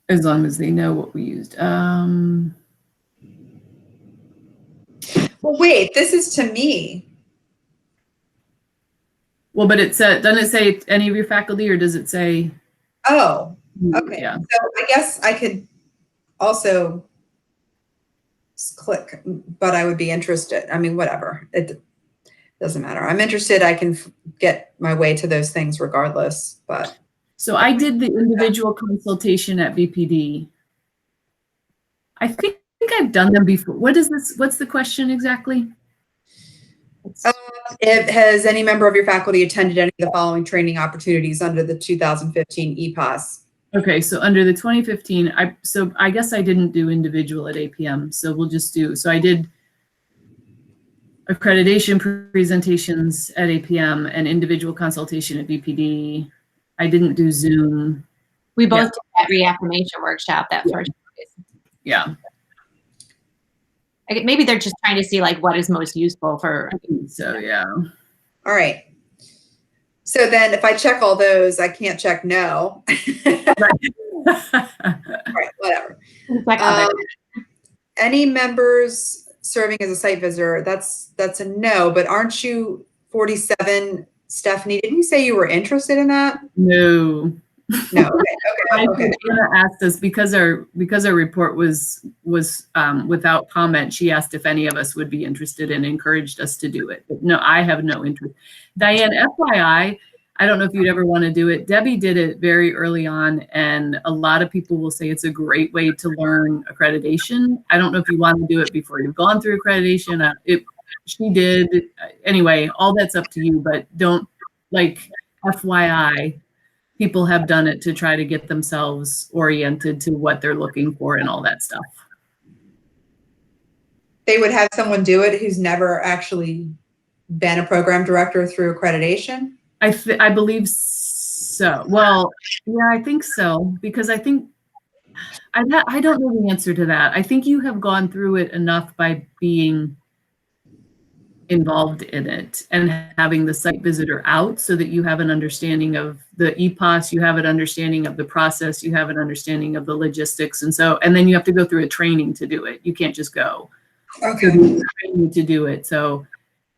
as long as they know what we used. Well, wait, this is to me. Well, but it said, doesn't it say any of your faculty, or does it say? Oh, okay. Yeah. So I guess I could also click, but I would be interested. I mean, whatever. It doesn't matter. I'm interested. I can get my way to those things regardless, but. So I did the individual consultation at BPD. I think I've done them before. What is this? What's the question exactly? Has any member of your faculty attended any of the following training opportunities under the 2015 EPAS? Okay, so under the 2015, I guess I didn't do individual at APM, so we'll just do, so I did accreditation presentations at APM and individual consultation at BPD. I didn't do Zoom. We both did that reaffirmation workshop that first. Yeah. Maybe they're just trying to see like what is most useful for. So yeah. All right. So then if I check all those, I can't check no. All right, whatever. any members serving as a site visitor, that's a no, but aren't you 47, Stephanie? Didn't you say you were interested in that? No. No, okay, I okay. think Anna asked us because our report was without comment. She asked if any of us would be interested and encouraged us to do it. But no, I have no interest. Diane, FYI, I don't know if you'd ever want to do it. Debbie did it very early on, and a lot of people will say it's a great way to learn accreditation. I don't know if you want to do it before you've gone through accreditation. She did. Anyway, all that's up to you, but don't, like, FYI, people have done it to try to get themselves oriented to what they're looking for and all that stuff. They would have someone do it who's never actually been a program director through accreditation? I believe so. Well, yeah, I think so, because I think I don't know the answer to that. I think you have gone through it enough by being involved in it and having the site visitor out so that you have an understanding of the EPOS, you have an understanding of the process, you have an understanding of the logistics. And then you have to go through a training to do it. You can't just go. Okay. To do it. So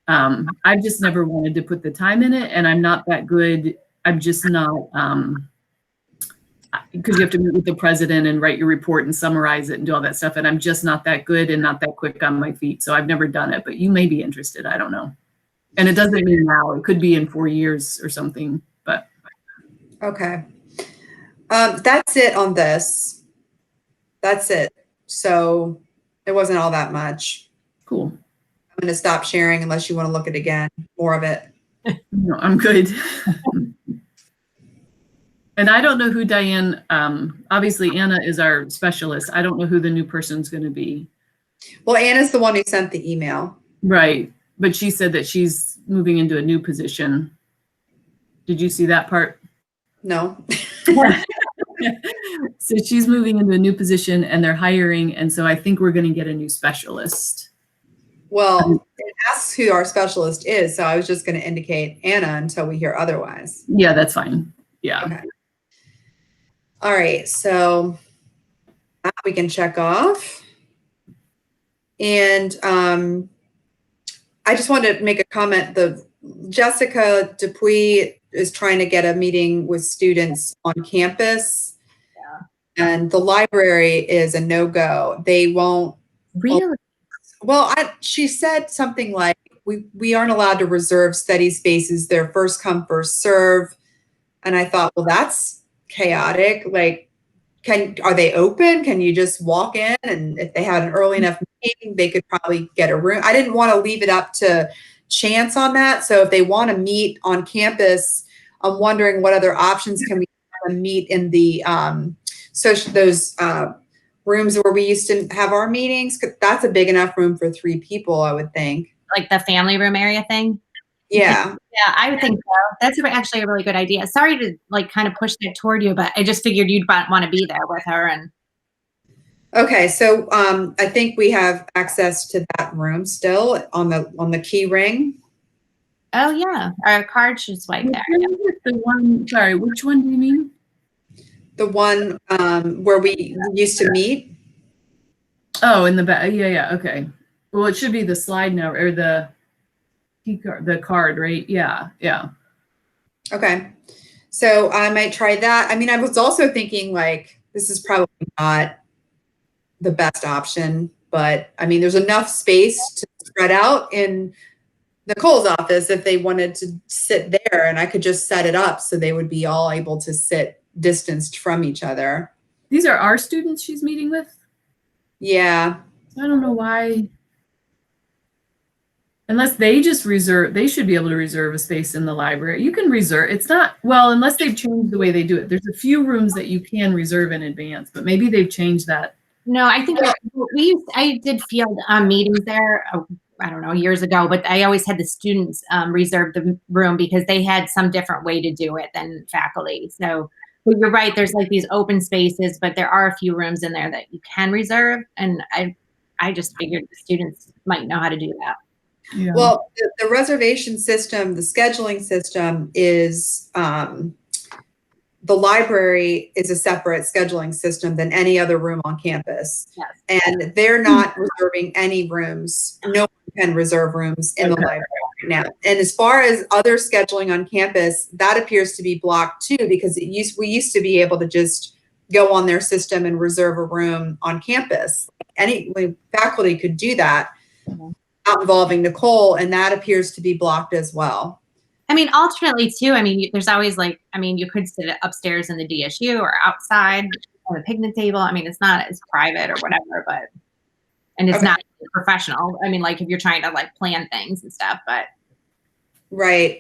I've just never wanted to put the time in it, and I'm not that good. I'm just not, because you have to meet with the president and write your report and summarize it and do all that stuff. And I'm just not that good and not that quick on my feet. So I've never done it, but you may be interested. I don't know. And it doesn't mean now, it could be in 4 years or something, but. Okay. That's it on this. That's it. So it wasn't all that much. Cool. I'm going to stop sharing unless you want to look at it again, more of it. No, I'm good. And I don't know who Diane, obviously Anna is our specialist. I don't know who the new person's going to be. Well, Anna's the one who sent the email. Right. But she said that she's moving into a new position. Did you see that part? No. So she's moving into a new position and they're hiring. And so I think we're going to get a new specialist. Well, it asks who our specialist is. So I was just going to indicate Anna until we hear otherwise. Yeah, that's fine. Yeah. Okay. All right. So that we can check off. And I just wanted to make a comment. Jessica Dupuy is trying to get a meeting with students on campus. Yeah. And the library is a no-go. They won't. Really? Well, she said something like, we aren't allowed to reserve study spaces. They're first come, first serve. And I thought, well, that's chaotic. Like, are they open? Can you just walk in? And if they had an early enough meeting, they could probably get a room. I didn't want to leave it up to chance on that. So if they want to meet on campus, I'm wondering what other options can we meet in the those rooms where we used to have our meetings. That's a big enough room for 3 people, I would think. Like the family room area thing? Yeah. Yeah, I would think so. That's actually a really good idea. Sorry to like kind of push that toward you, but I just figured you'd want to be there with her. And okay, so I think we have access to that room still on the key ring. oh yeah, our card should swipe there. The one, sorry, which one do you mean? The one where we used to meet. Oh, in the back. Yeah. Okay. Well, it should be the slide now, or the key card, the card, right? Yeah. Okay. So I might try that. I mean, I was also thinking like, this is probably not the best option, but I mean, there's enough space to spread out in Nicole's office if they wanted to sit there, and I could just set it up so they would be all able to sit distanced from each other. These are our students she's meeting with? Yeah. I don't know why. Unless they just reserve, they should be able to reserve a space in the library. You can reserve, it's not, well, unless they've changed the way they do it. There's a few rooms that you can reserve in advance, but maybe they've changed that. No, I think I did field meetings there, I don't know, years ago, but I always had the students reserve the room because they had some different way to do it than faculty. So but you're right, there's like these open spaces, but there are a few rooms in there that you can reserve. And I just figured the students might know how to do that. Yeah. Well, the reservation system, the scheduling system is the library is a separate scheduling system than any other room on campus. Yes. And they're not reserving any rooms. No one can reserve rooms in the library right now. And as far as other scheduling on campus, that appears to be blocked too, because we used to be able to just go on their system and reserve a room on campus. Any faculty could do that, not involving Nicole, and that appears to be blocked as well. I mean, alternately too, I mean, there's always like, I mean, you could sit upstairs in the DSU or outside on the picnic table. I mean, it's not as private or whatever, but, and it's not professional. I mean, like if you're trying to like plan things and stuff, but. Right.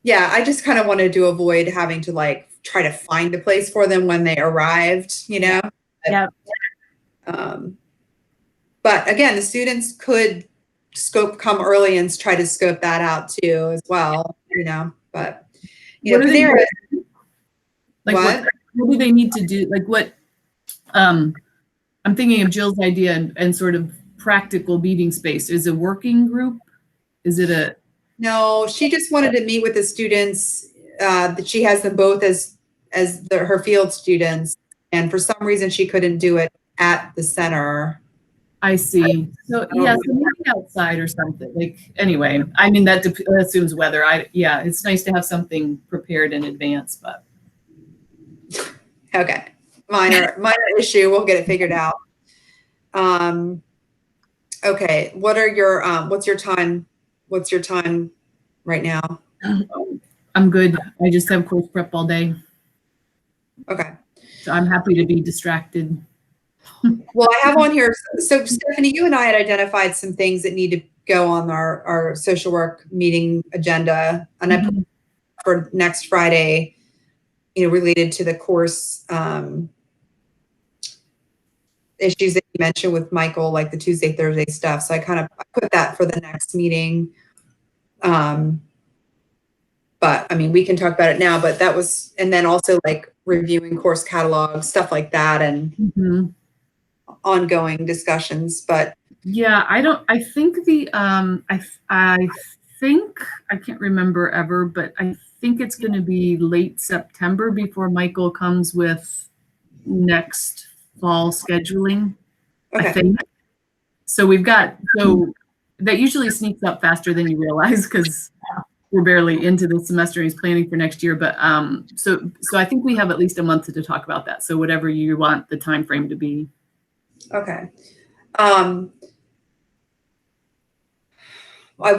Yeah, I just kind of wanted to avoid having to like try to find a place for them when they arrived, you know? Yeah. But again, the students could come early and try to scope that out too as well, you know, but you know, what do they need to do? Like what, I'm thinking of Jill's idea and sort of practical meeting space. Is a working group? Is it a? No, she just wanted to meet with the students, that she has them both as her field students. And for some reason she couldn't do it at the center. I see. So yeah, so maybe outside or something. Like anyway, I mean that assumes weather. Yeah, it's nice to have something prepared in advance, but okay, minor issue. We'll get it figured out. Okay, what are your what's your time? What's your time right now? I'm good. I just have course prep all day. Okay. So I'm happy to be distracted. Well, I have on here, so Stephanie, you and I had identified some things that need to go on our social work meeting agenda, and I put for next Friday, you know, related to the course issues that you mentioned with Michael, like the Tuesday, Thursday stuff. So I put that for the next meeting. But I mean, we can talk about it now, but that was, and then also like reviewing course catalogs, stuff like that, and ongoing discussions. But yeah, I think the I think I can't remember ever, but I think it's going to be late September before Michael comes with next fall scheduling. okay. I think so. We've got, so that usually sneaks up faster than you realize because we're barely into the semester and he's planning for next year. But so I think we have at least a month to talk about that. So whatever you want the time frame to be. Okay. I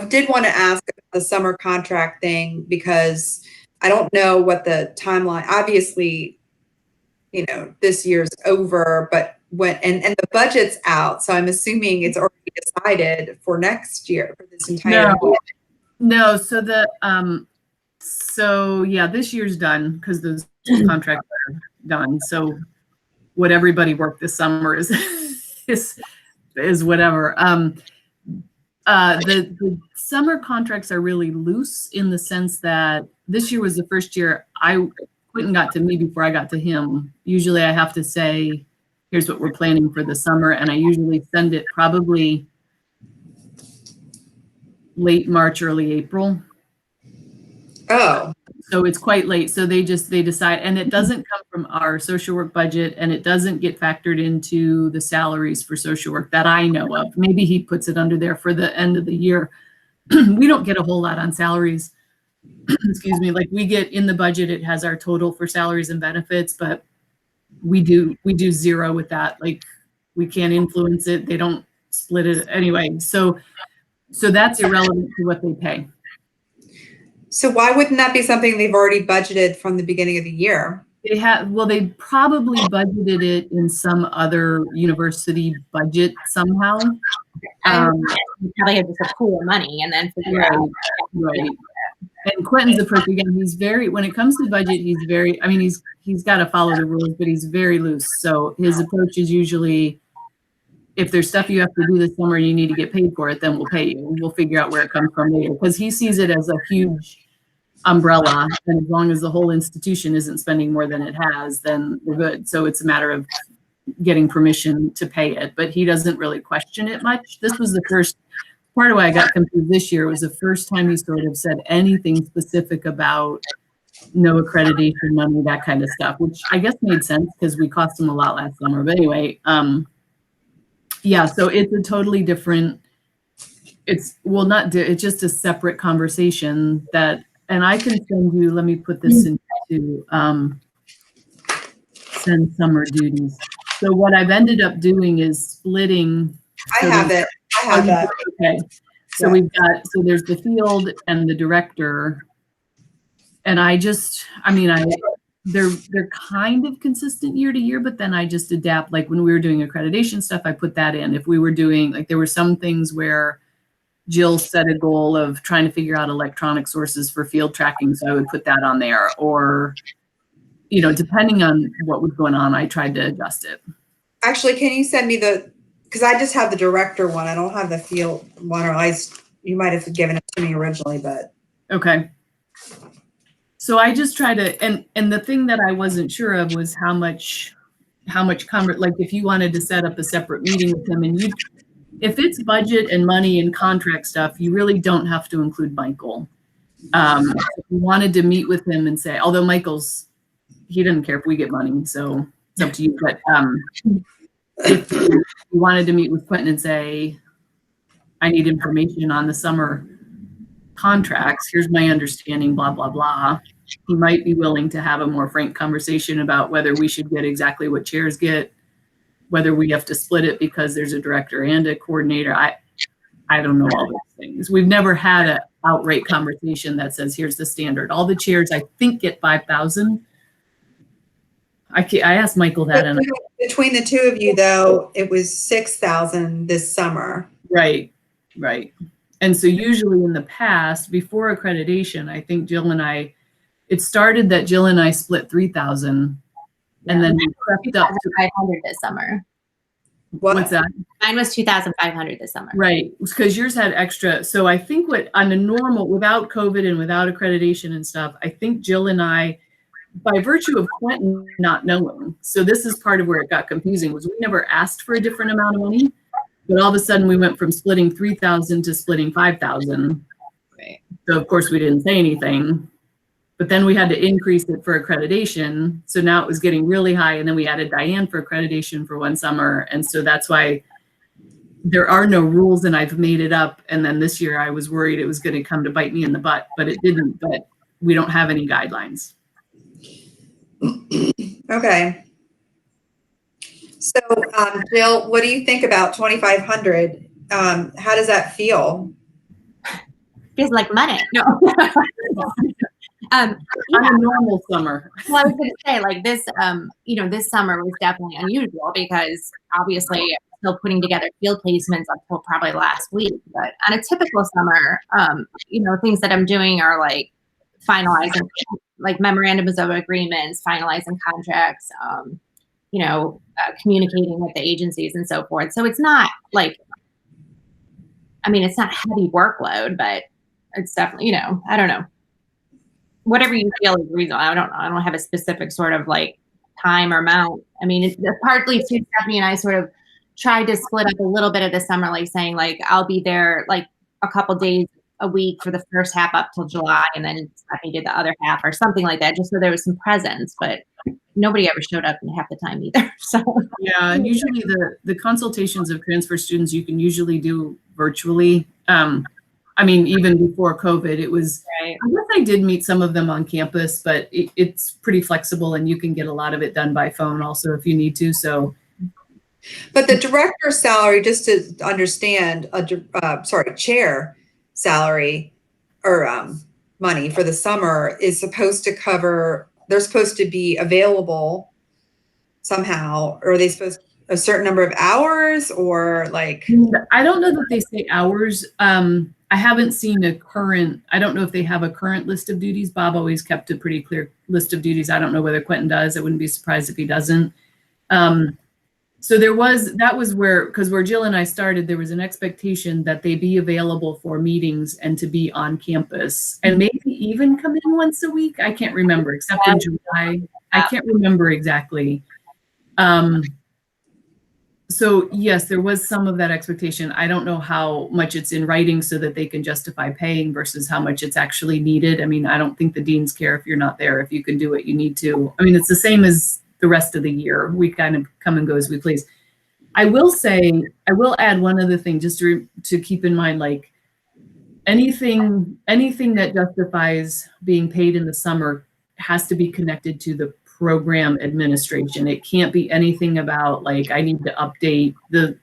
did want to ask about the summer contract thing because I don't know what the timeline, obviously, you know, this year's over, but when, and the budget's out. So I'm assuming it's already decided for next year for this entire year. No, so so yeah, this year's done because those contracts are done. So what everybody worked this summer is whatever. The summer contracts are really loose in the sense that this year was the first year Quentin got to me before I got to him. Usually I have to say, here's what we're planning for the summer. And I usually send it probably late March, early April. Oh. So it's quite late. So they decide, and it doesn't come from our social work budget, and it doesn't get factored into the salaries for social work that I know of. Maybe he puts it under there for the end of the year. We don't get a whole lot on salaries. Excuse me. Like we get in the budget, it has our total for salaries and benefits, but we do zero with that. Like we can't influence it. They don't split it anyway. So that's irrelevant to what they pay. So why wouldn't that be something they've already budgeted from the beginning of the year? They probably budgeted it in some other university budget somehow. You probably have just a pool of money and then figure out. Right. And Quentin's a person, again, he's very, when it comes to budget, he's very, I mean, he's got to follow the rules, but he's very loose. So his approach is usually, if there's stuff you have to do this summer and you need to get paid for it, then we'll pay you. We'll figure out where it comes from later. Because he sees it as a huge umbrella. And as long as the whole institution isn't spending more than it has, then we're good. So it's a matter of getting permission to pay it. But he doesn't really question it much. This was the first, part of why I got confused this year was the first time he sort of said anything specific about no accreditation money, that kind of stuff, which I guess made sense because we cost them a lot last summer. But anyway, yeah, so it's a totally different, it's just a separate conversation that, and I can send you, let me put this into send summer duties. So what I've ended up doing is splitting. I have it. I have that. Okay. So we've got, so there's the field and the director. And they're kind of consistent year to year, but then I just adapt. Like when we were doing accreditation stuff, I put that in. If we were doing, like, there were some things where Jill set a goal of trying to figure out electronic sources for field tracking. So I would put that on there, or, you know, depending on what was going on, I tried to adjust it. Actually, can you send me because I just have the director one. I don't have the field one, or you might have given it to me originally, but. Okay. So I just try to, and the thing that I wasn't sure of was how much like if you wanted to set up a separate meeting with them, and if it's budget and money and contract stuff, you really don't have to include Michael. If you wanted to meet with him and say, although he doesn't care if we get money, so it's up to you. But if you wanted to meet with Quentin and say, I need information on the summer contracts, here's my understanding, blah, blah, blah. He might be willing to have a more frank conversation about whether we should get exactly what chairs get, whether we have to split it because there's a director and a coordinator. I don't know all those things. We've never had an outright conversation that says, here's the standard. All the chairs, I think, get 5,000. I asked Michael that. And between the two of you, though, it was 6,000 this summer. Right. And so usually in the past, before accreditation, I think it started that Jill and I split 3,000, and then we crept up to 500 this summer. What's that? Mine was 2,500 this summer. Right, because yours had extra. So I think on a normal, without COVID and without accreditation and stuff, I think Jill and I, by virtue of Quentin not knowing, so this is part of where it got confusing, was we never asked for a different amount of money, but all of a sudden we went from splitting 3,000 to splitting 5,000. Right. So of course we didn't say anything, but then we had to increase it for accreditation. So now it was getting really high, and then we added Diane for accreditation for one summer. And so that's why there are no rules, and I've made it up. And then this year I was worried it was going to come to bite me in the butt, but it didn't. But we don't have any guidelines. Okay. So, Jill, what do you think about 2,500? How does that feel? Feels like money. No. On a normal summer. Well, I was going to say, like, this, this summer was definitely unusual because obviously I'm still putting together field placements until probably last week. But on a typical summer, things that I'm doing are like finalizing, like memorandums of agreements, finalizing contracts, communicating with the agencies and so forth. So it's not like, it's not heavy workload, but it's definitely, I don't know. Whatever you feel is reasonable. I don't have a specific sort of like time or amount. It's partly too, Stephanie and I sort of tried to split up a little bit of the summer, like saying like, I'll be there like a couple days a week for the first half up till July. And then Stephanie did the other half or something like that, just so there was some presence, but nobody ever showed up in half the time either. So yeah, and usually the consultations of transfer students, you can usually do virtually. Even before COVID, it was, right. I guess I did meet some of them on campus, but it's pretty flexible and you can get a lot of it done by phone also if you need to. So, but the director's salary, just to understand, chair salary or money for the summer is supposed to cover, they're supposed to be available somehow, or are they supposed to a certain number of hours, or like? I don't know that they say hours. I haven't seen I don't know if they have a current list of duties. Bob always kept a pretty clear list of duties. I don't know whether Quentin does. I wouldn't be surprised if he doesn't. So that was where Jill and I started, there was an expectation that they be available for meetings and to be on campus and maybe even come in once a week. I can't remember, except in July. I can't remember exactly. So yes, there was some of that expectation. I don't know how much it's in writing so that they can justify paying versus how much it's actually needed. I mean, I don't think the deans care if you're not there. If you can do it, you need to. I mean, it's the same as the rest of the year. We kind of come and go as we please. I will add one other thing just to keep in mind, like anything that justifies being paid in the summer has to be connected to the program administration. It can't be anything about like, I need to update the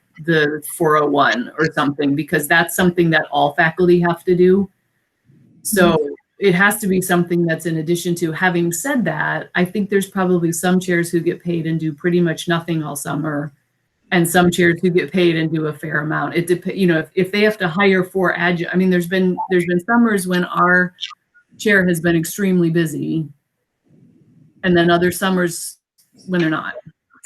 401 or something, because that's something that all faculty have to do. So it has to be something that's in addition to. Having said that, I think there's probably some chairs who get paid and do pretty much nothing all summer, and some chairs who get paid and do a fair amount. It depends, you know, if they have to hire 4 adjunct. I mean, there's been summers when our chair has been extremely busy, and then other summers when they're not.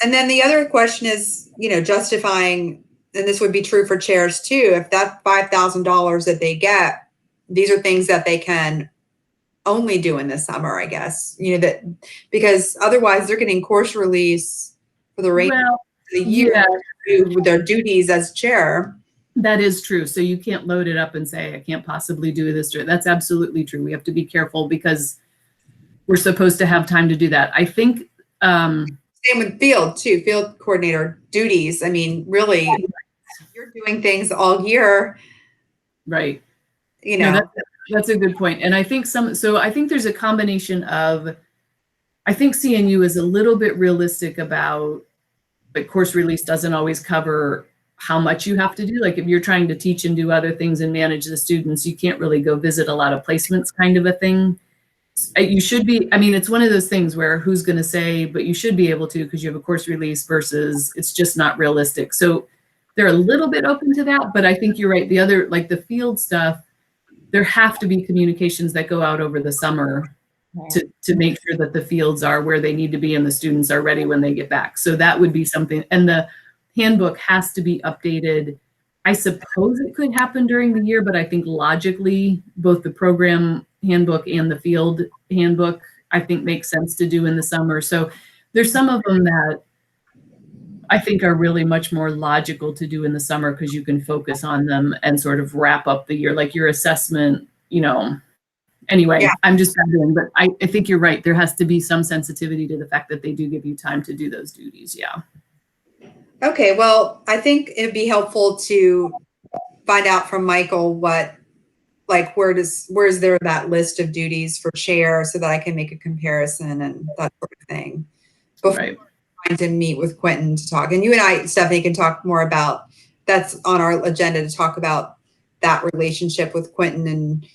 And then the other question is, you know, justifying, and this would be true for chairs too, if that $5,000 that they get, these are things that they can only do in the summer, I guess, you know, that because otherwise they're getting course release for the rest of the year to do their duties as chair. That is true. So you can't load it up and say, I can't possibly do this. That's absolutely true. We have to be careful because we're supposed to have time to do that. I think. Same with field too, field coordinator duties. I mean, really, you're doing things all year. Right. You know, no, that's a good point. And I think I think there's a combination of, I think CNU is a little bit realistic about, but course release doesn't always cover how much you have to do. Like if you're trying to teach and do other things and manage the students, you can't really go visit a lot of placements kind of a thing. You should be, I mean, it's one of those things where who's going to say, but you should be able to because you have a course release versus it's just not realistic. So they're a little bit open to that, but I think you're right. The other, like the field stuff, there have to be communications that go out over the summer to make sure that the fields are where they need to be and the students are ready when they get back. So that would be something. And the handbook has to be updated. I suppose it could happen during the year, but I think logically, both the program handbook and the field handbook, I think makes sense to do in the summer. So there's some of them that I think are really much more logical to do in the summer because you can focus on them and sort of wrap up the year, like your assessment, you know. Anyway, yeah. I'm just wondering, but I think you're right. There has to be some sensitivity to the fact that they do give you time to do those duties. Yeah. Okay, well, I think it'd be helpful to find out from Michael what, like, where's there that list of duties for chair so that I can make a comparison and that sort of thing before trying to meet with Quentin to talk. And you and I, Stephanie, can talk more about, that's on our agenda to talk about that relationship with Quentin and,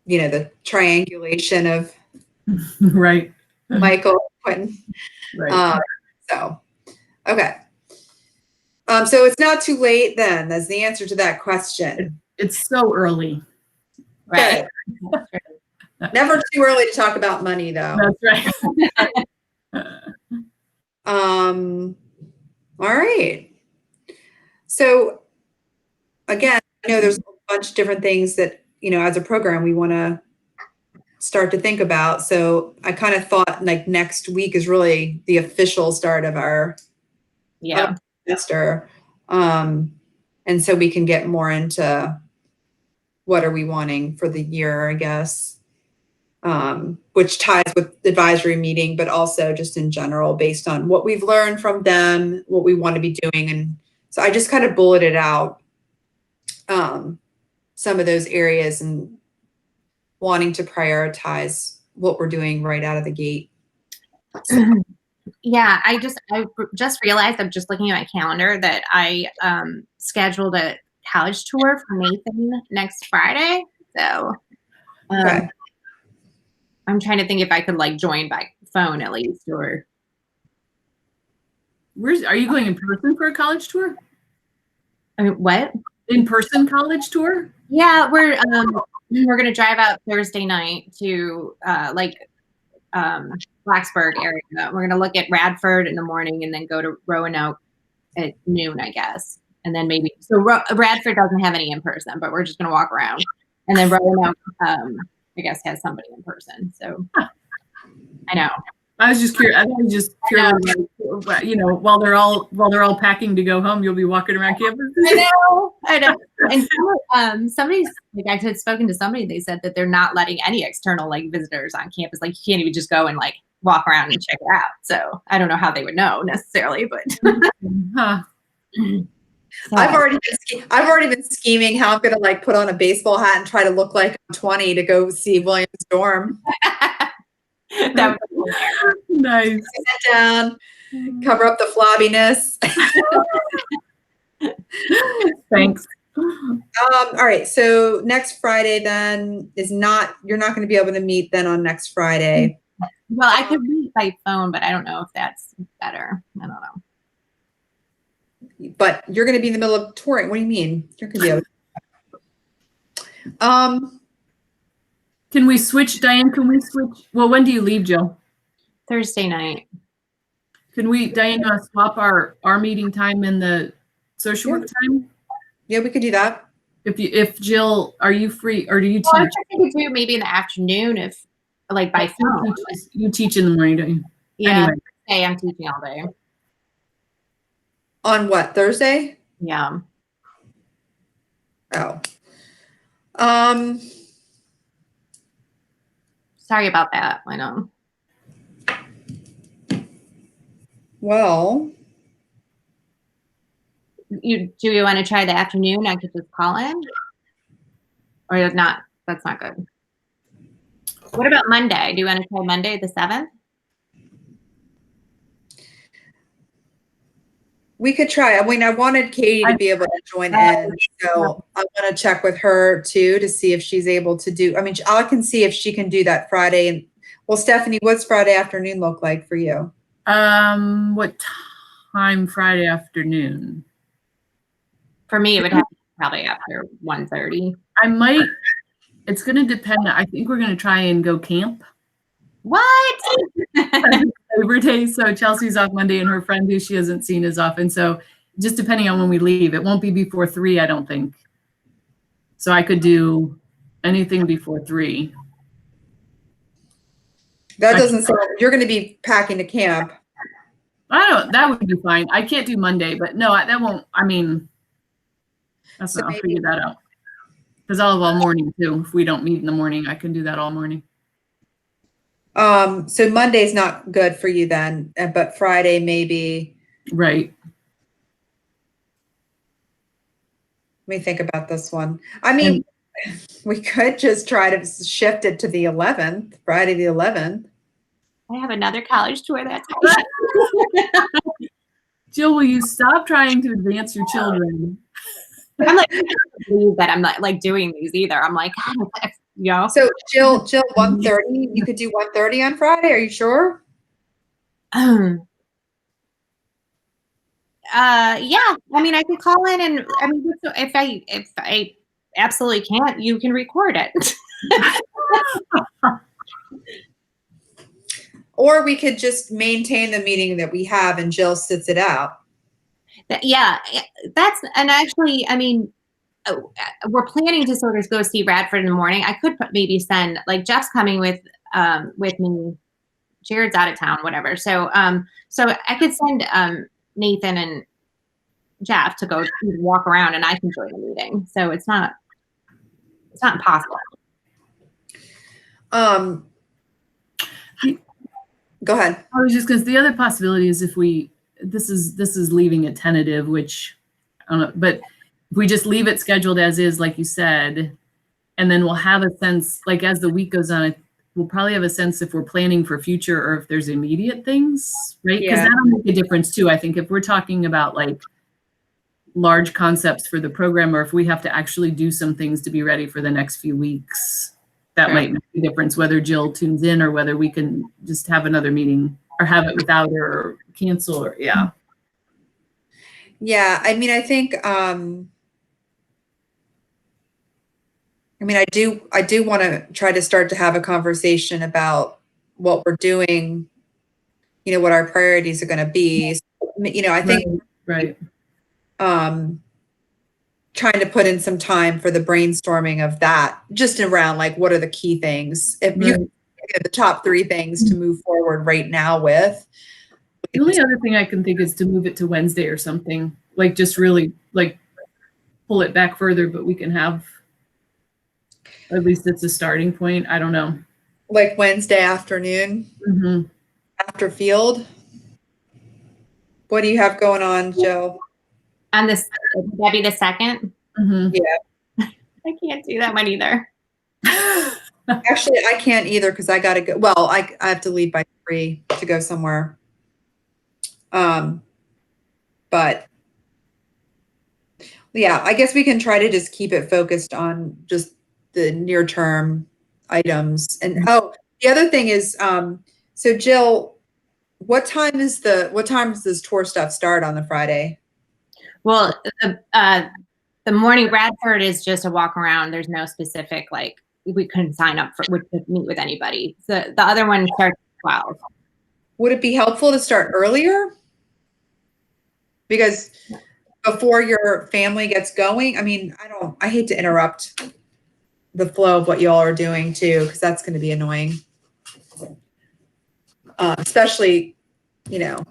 you know, the triangulation of right, Michael, Quentin. Right. So, okay. So it's not too late then, that's the answer to that question. It's so early. Right. Never too early to talk about money though. That's right. All right. So again, I know there's a bunch of different things that, you know, as a program we want to start to think about. So I kind of thought like next week is really the official start of our semester. And so we can get more into what are we wanting for the year, I guess, which ties with the advisory meeting, but also just in general, based on what we've learned from them, what we want to be doing. And so I just kind of bulleted out some of those areas and wanting to prioritize what we're doing right out of the gate. So. Yeah, I just realized, I'm just looking at my calendar, that I scheduled a college tour for Nathan next Friday. So Okay. I'm trying to think if I could like join by phone at least, or. Are you going in person for a college tour? What? In-person college tour? Yeah, we're gonna drive out Thursday night to Blacksburg area. We're gonna look at Radford in the morning and then go to Roanoke at noon, I guess. And then maybe, so Radford doesn't have any in person, but we're just gonna walk around. And then Roanoke, I guess, has somebody in person. So I know. I was just curious. I was just curious, like, you know, while they're all packing to go home, you'll be walking around campus. I know. And somebody's like, I had spoken to somebody. They said that they're not letting any external like visitors on campus. Like, you can't even just go and like walk around and check it out. So I don't know how they would know necessarily, but. Huh. So. I've already been scheming how I'm gonna like put on a baseball hat and try to look like I'm 20 to go see Williams dorm. That was Sit Nice. down, cover up the flobbiness. Thanks. All right. So next Friday then you're not going to be able to meet then on next Friday. well, I could meet by phone, but I don't know if that's better. I don't know. But you're going to be in the middle of touring. What do you mean? You're going to be able to. Can we switch, Diane? Can we switch? Well, when do you leave, Jill? Thursday night. Can we, Diane, swap our meeting time and the social work time? Yeah, we could do that. If Jill, are you free or do you Well, I teach? was thinking too, maybe in the afternoon, if like by phone. You teach in the morning, don't you? Yeah, Anyway. Thursday, I'm teaching all day. On what, Thursday? Yeah. Oh. Sorry about that. I know. Well, Do you want to try the afternoon? I could just call in, or not? That's not good. What about Monday? Do you want to try Monday the 7th? we could try. I mean, I wanted Katie to be able to join in, so I want to check with her too to see if she's able to do. I mean, I can see if she can do that Friday. And well, Stephanie, what's Friday afternoon look like for you? What time Friday afternoon? For me, it would have to be probably after 1:30. I might. It's going to depend. I think we're going to try and go camp. What? Labor Day. So Chelsea's off Monday and her friend who she hasn't seen is off. And so just depending on when we leave, it won't be before 3, I don't think. So I could do anything before 3. That doesn't sound, you're going to be packing to camp. That would be fine. I can't do Monday, but no, that won't, I mean, that's So not, I'll maybe- figure that out. Because I'll have all morning too. If we don't meet in the morning, I can do that all morning. So Monday's not good for you then, but Friday maybe. Right. Let me think about this one. I mean, we could just try to shift it to the 11th, Friday the 11th. I have another college tour that day. Jill, will you stop trying to advance your children? I'm like, I can't believe that I'm not like doing these either. I'm like, God, you know. So Jill, 1:30, you could do 1:30 on Friday. Are you sure? Yeah. I mean, I could call in and I mean, if I absolutely can't, you can record it. Or we could just maintain the meeting that we have and Jill sits it out. Yeah, that's, and actually, I mean, we're planning to sort of go see Radford in the morning. I could maybe send, like, Jeff's coming with me. Jared's out of town, whatever. So I could send Nathan and Jeff to go walk around, and I can join the meeting. So it's not impossible. Go ahead. I was just because the other possibility is if this is leaving it tentative, which I don't know, but if we just leave it scheduled as is, like you said, and then we'll have a sense, like as the week goes on, we'll probably have a sense if we're planning for future or if there's immediate things, right? Because that'll make a difference too. I think if we're talking about like large concepts for the program, or if we have to actually do some things to be ready for the next few weeks, that might make a difference, whether Jill tunes in or whether we can just have another meeting or have it without her or cancel or Yeah, I mean, I think I do want to try to start to have a conversation about what we're doing, you know, what our priorities are going to be. So, you know, I think right. Trying to put in some time for the brainstorming of that, just around like what are the key things. If the top 3 things to move forward right now with. The only other thing I can think is to move it to Wednesday or something, like just really like pull it back further, but we can have, at least it's a starting point. I don't know. Like Wednesday afternoon after field. What do you have going on, Joe? On this, would that be the second? Yeah. I can't do that one either. Actually, I can't either because I got to go. Well, I have to leave by 3 to go somewhere. But yeah, I guess we can try to just keep it focused on just the near term items. And the other thing is, so Jill, what time does this tour stuff start on the Friday? Well, the morning Bradford is just a walk around. There's no specific, like, we couldn't sign up to meet with anybody. So the other one starts at 12. Would it be helpful to start earlier? Because before your family gets going, I mean, I hate to interrupt the flow of what y'all are doing too, because that's going to be annoying. Especially, a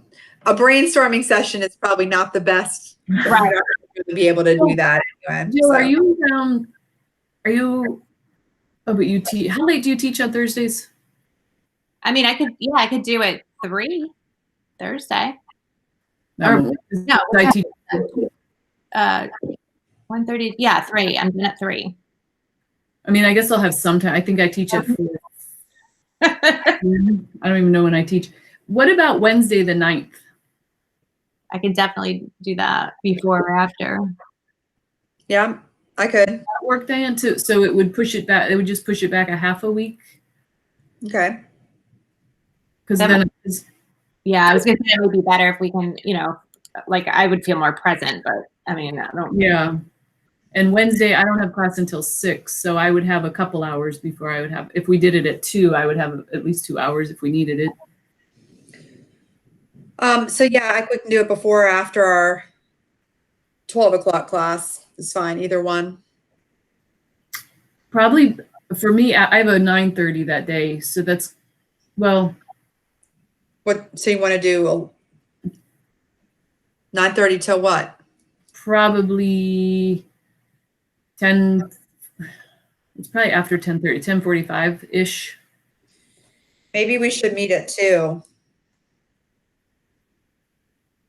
brainstorming session is probably not the best. Right. To be able to do that anyway. Jill, are you oh, but you teach, how late do you teach on Thursdays? I mean, I could do it 3 Thursday. No, I teach 1:30. Yeah, 3. I'm done at 3. I mean, I guess I'll have some time. I think I teach at 4. I don't even know when I teach. What about Wednesday the 9th? I could definitely do that before or after. Yeah, I could. That work, Diane, too? So it would push it back. It would just push it back a half a week. Okay. Because then yeah, I was going to say it would be better if we can, like I would feel more present, but I mean, I don't. Yeah. And Wednesday, I don't have class until 6, so I would have a couple hours before I would have, if we did it at 2, I would have at least 2 hours if we needed it. So yeah, I couldn't do it before or after our 12 o'clock class. It's fine, either one. Probably for me, I have a 9:30 that day, so that's, well. So you want to do 9:30 till what? Probably 10. It's probably after 10:30, 10:45-ish. Maybe we should meet at 2.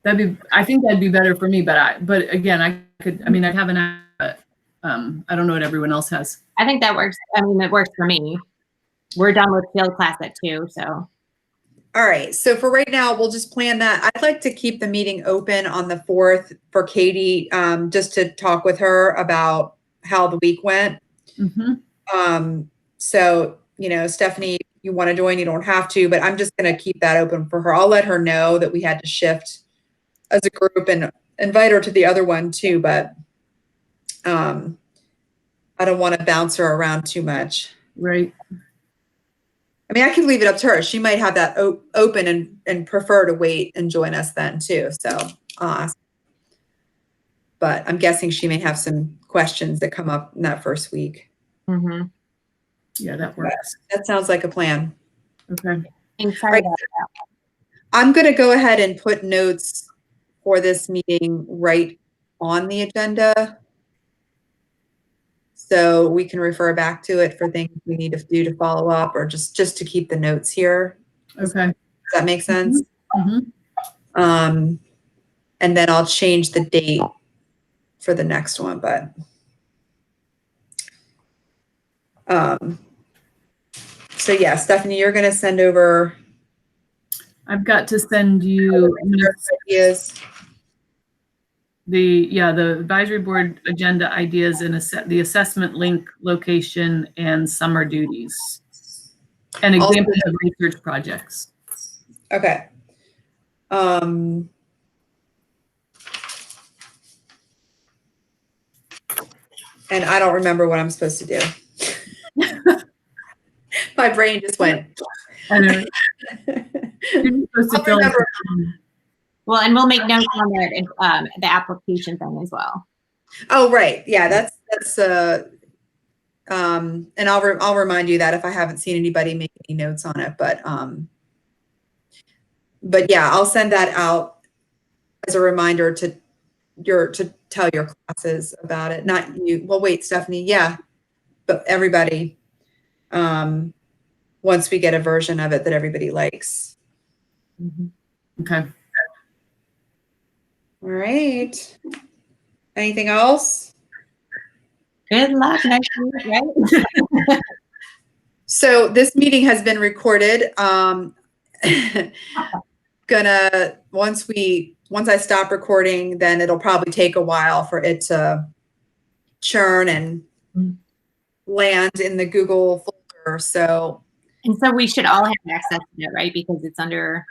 I think that'd be better for me, but again, I'd have an hour, but I don't know what everyone else has. I think that works. I mean, it works for me. We're done with field class at 2, so. All right. So for right now, we'll just plan that. I'd like to keep the meeting open on the 4th for Katie, just to talk with her about how the week went. So, Stephanie, you want to join, you don't have to, but I'm just going to keep that open for her. I'll let her know that we had to shift as a group and invite her to the other one too, but I don't want to bounce her around too much. Right. I mean, I can leave it up to her. She might have that open and prefer to wait and join us then too. So I'll ask. But I'm guessing she may have some questions that come up in that first week. Yeah, that works. That sounds like a plan. Okay. Right. I'm going to go ahead and put notes for this meeting right on the agenda, so we can refer back to it for things we need to do to follow up, or just to keep the notes here. Okay. Does that make sense? And then I'll change the date for the next one, but so yeah, Stephanie, you're going to send over. I've got to send you ideas. The advisory board agenda ideas and the assessment link, location, and summer duties, and examples of research projects. Okay. And I don't remember what I'm supposed to do. My brain just went. I know. You're supposed to fill in. Well, and we'll make notes on the application thing as well. Oh, right. Yeah, that's And I'll remind you that if I haven't seen anybody make any notes on it, but yeah, I'll send that out as a reminder to tell your classes about it. Not you. Well, wait, Stephanie. Yeah, but everybody. Once we get a version of it that everybody likes. Okay. All right. Anything else? Good luck next week, right? So this meeting has been recorded. Once I stop recording, then it'll probably take a while for it to churn and land in the Google folder. So, And so we should all have access to it, right? Because it's under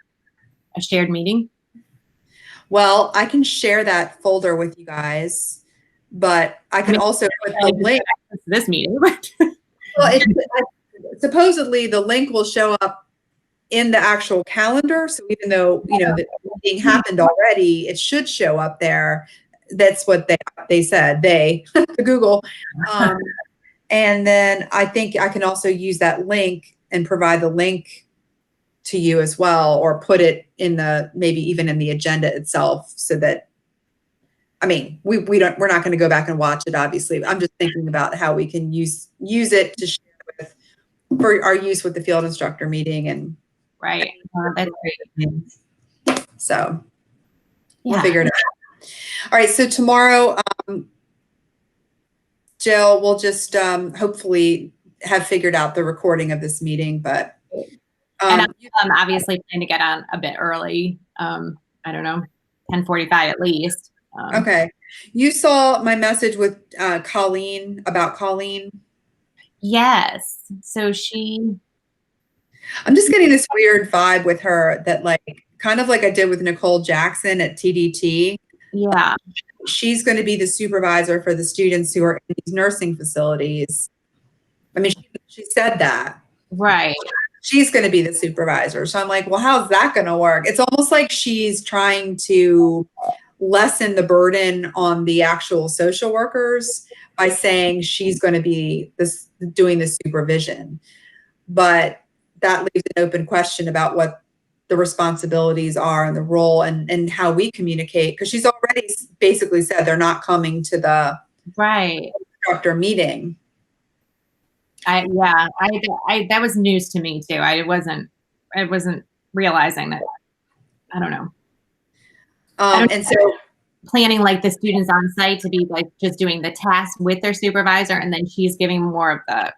a shared meeting. well, I can share that folder with you guys, but I can also put the link. To this meeting. Well, supposedly the link will show up in the actual calendar. So even though, the meeting happened already, it should show up there. That's what they said, Google. And then I think I can also use that link and provide the link to you as well, or put it in maybe even in the agenda itself, so that, we're not going to go back and watch it, obviously. I'm just thinking about how we can use it to share for our use with the field instructor meeting. And Right. That's great. so we'll figure it out. All right. So tomorrow, Jill, we'll just hopefully have figured out the recording of this meeting, but and I'm obviously plan to get on a bit early. I don't know, 10:45 at least. Okay. You saw my message with Colleen, about Colleen? Yes. So I'm just getting this weird vibe with her that, like, kind of like I did with Nicole Jackson at TDT. Yeah. She's going to be the supervisor for the students who are in these nursing facilities. She said that. Right. She's going to be the supervisor. So I'm like, well, how's that going to work? It's almost like she's trying to lessen the burden on the actual social workers by saying she's going to be doing the supervision. But that leaves an open question about what the responsibilities are and the role and how we communicate, because she's already basically said they're not coming to the instructor meeting. That was news to me too. I wasn't realizing that. I don't know. And so planning like the students on site to be like just doing the task with their supervisor, and then she's giving more of the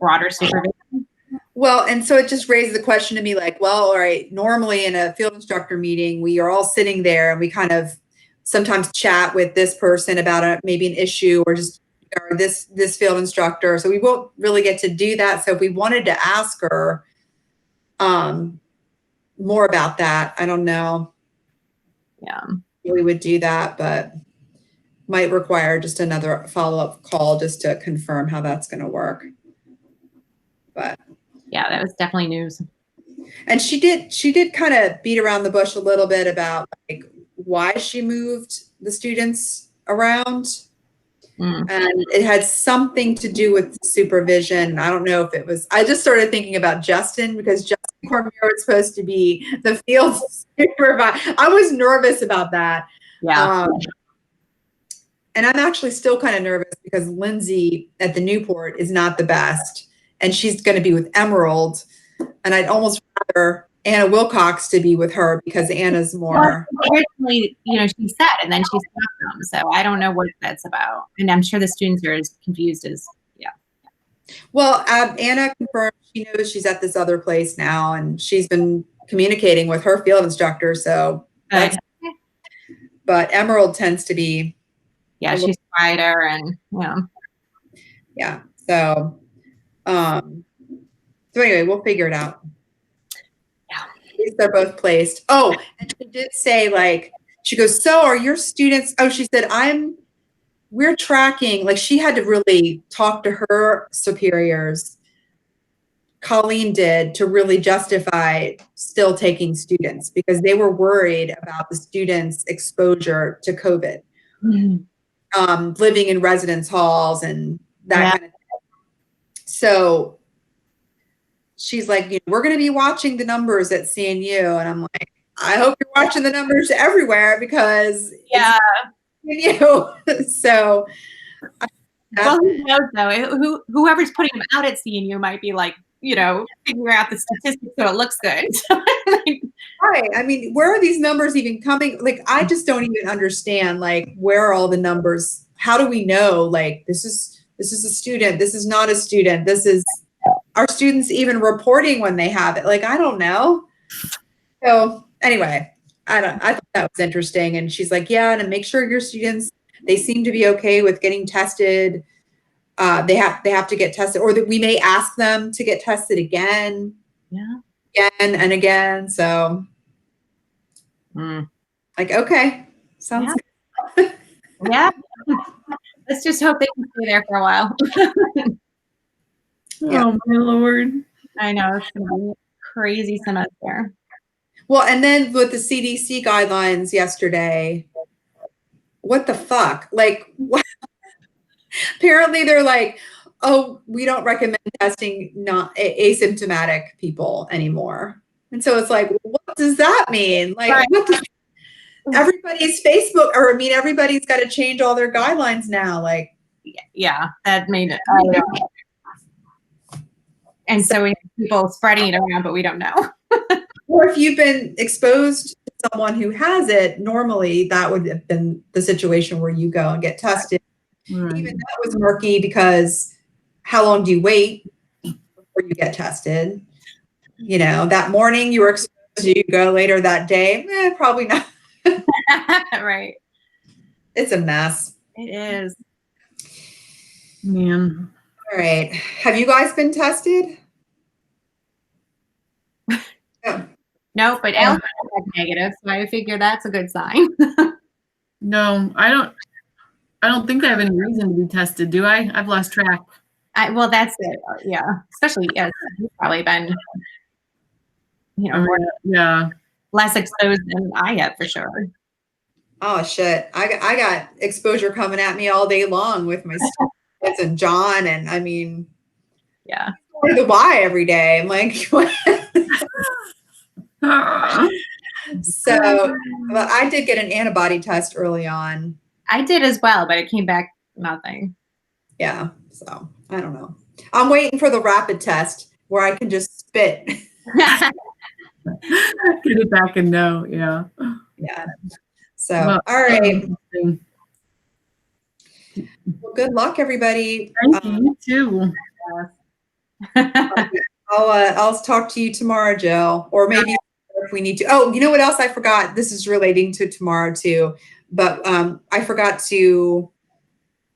broader supervision. Well, and so it just raised the question to me, like, well, all right, normally in a field instructor meeting, we are all sitting there and we kind of sometimes chat with this person about maybe an issue or this field instructor. So we won't really get to do that. So if we wanted to ask her more about that, I don't know. Yeah, we would do that, but might require just another follow-up call just to confirm how that's going to work. But yeah, that was definitely news. And she did kind of beat around the bush a little bit about, like, why she moved the students around. And it had something to do with supervision. I don't know if it was, I just started thinking about Justin, because Justin Cormier was supposed to be the field supervisor. I was nervous about that. Yeah. And I'm actually still kind of nervous because Lindsay at the Newport is not the best. And she's going to be with Emerald. And I'd almost rather Anna Wilcox to be with her, because Anna's more. Well, originally, she said, and then she stopped them. So I don't know what that's about. And I'm sure the students are as confused as, Well, Anna confirmed she knows she's at this other place now, and she's been communicating with her field instructor. So, but Emerald tends to be. Yeah, she's quieter and, Yeah. So, so anyway, we'll figure it out. Yeah. At least they're both placed. Oh, and she did say, like, she goes, so are your students? Oh, she said, we're tracking, like, she had to really talk to her superiors. Colleen did, to really justify still taking students, because they were worried about the students' exposure to COVID. living in residence halls and that kind of thing. So she's like, we're going to be watching the numbers at CNU. And I'm like, I hope you're watching the numbers everywhere because it's CNU. So Well, who knows though? Whoever's putting them out at CNU might be like, figuring out the statistics so it looks good. right. I mean, where are these numbers even coming? Like, I just don't even understand, like, where are all the numbers? How do we know, like, this is a student, this is not a student, this is, are students even reporting when they have it? Like, I don't know. So anyway, I thought that was interesting. And she's like, yeah, and make sure your students, they seem to be okay with getting tested. They have to get tested, or that we may ask them to get tested again. Again and again. So like, okay, sounds good. Yeah. Let's just hope they can stay there for a while. Oh my Lord. I know, it's gonna be a crazy semester. Well, and then with the CDC guidelines yesterday, what the fuck? Like, what? Apparently they're like, oh, we don't recommend testing not asymptomatic people anymore. And so it's like, what does that mean? Like, right. what does everybody's Facebook, or I mean, everybody's got to change all their guidelines now. Like, yeah, that made it. And so we have people spreading it around, but we don't know. Or if you've been exposed to someone who has it, normally that would have been the situation where you go and get tested. Right. Even that was murky because how long do you wait before you get tested? That morning you were exposed, you go later that day, probably not. Right. It's a mess. It is. Man. All right. Have you guys been tested? No, but Al's negative, so I figure that's a good sign. No, I don't think I have any reason to be tested, do I? I've lost track. Well, that's it. Yeah. Especially, you've probably been, less exposed than I have for sure. Oh, shit. I got exposure coming at me all day long with my students and John. And I mean, yeah. Go to the Y every day. I'm like, what? So, but I did get an antibody test early on. I did as well, but it came back nothing. Yeah. So I don't know. I'm waiting for the rapid test where I can just spit. Get it back and know. Yeah. Yeah. So, well, all right. Well, good luck, everybody. Thank you too. I'll talk to you tomorrow, Jill, or maybe if we need to. Oh, you know what else I forgot? This is relating to tomorrow too, but I forgot to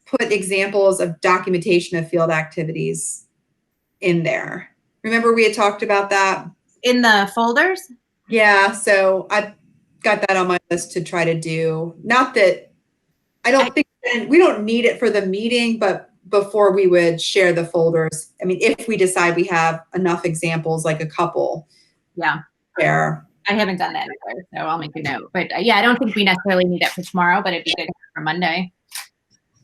put examples of documentation of field activities in there. Remember we had talked about that? In the folders? Yeah, so I got that on my list to try to do. Not that I don't think we don't need it for the meeting, but before we would share the folders. I mean, if we decide we have enough examples, like a couple. Yeah. There. I haven't done that either, so I'll make a note. But yeah, I don't think we necessarily need that for tomorrow, but it'd be good for Monday.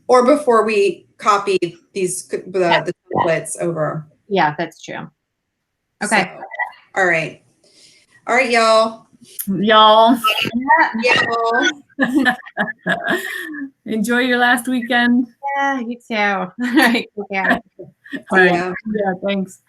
Or before we copy the templates over. Yeah, that's true. Okay. So, all right. All right, y'all. Y'all. Y'all. Enjoy your last weekend. Yeah, you too. All right. Okay. Bye. Yeah, thanks.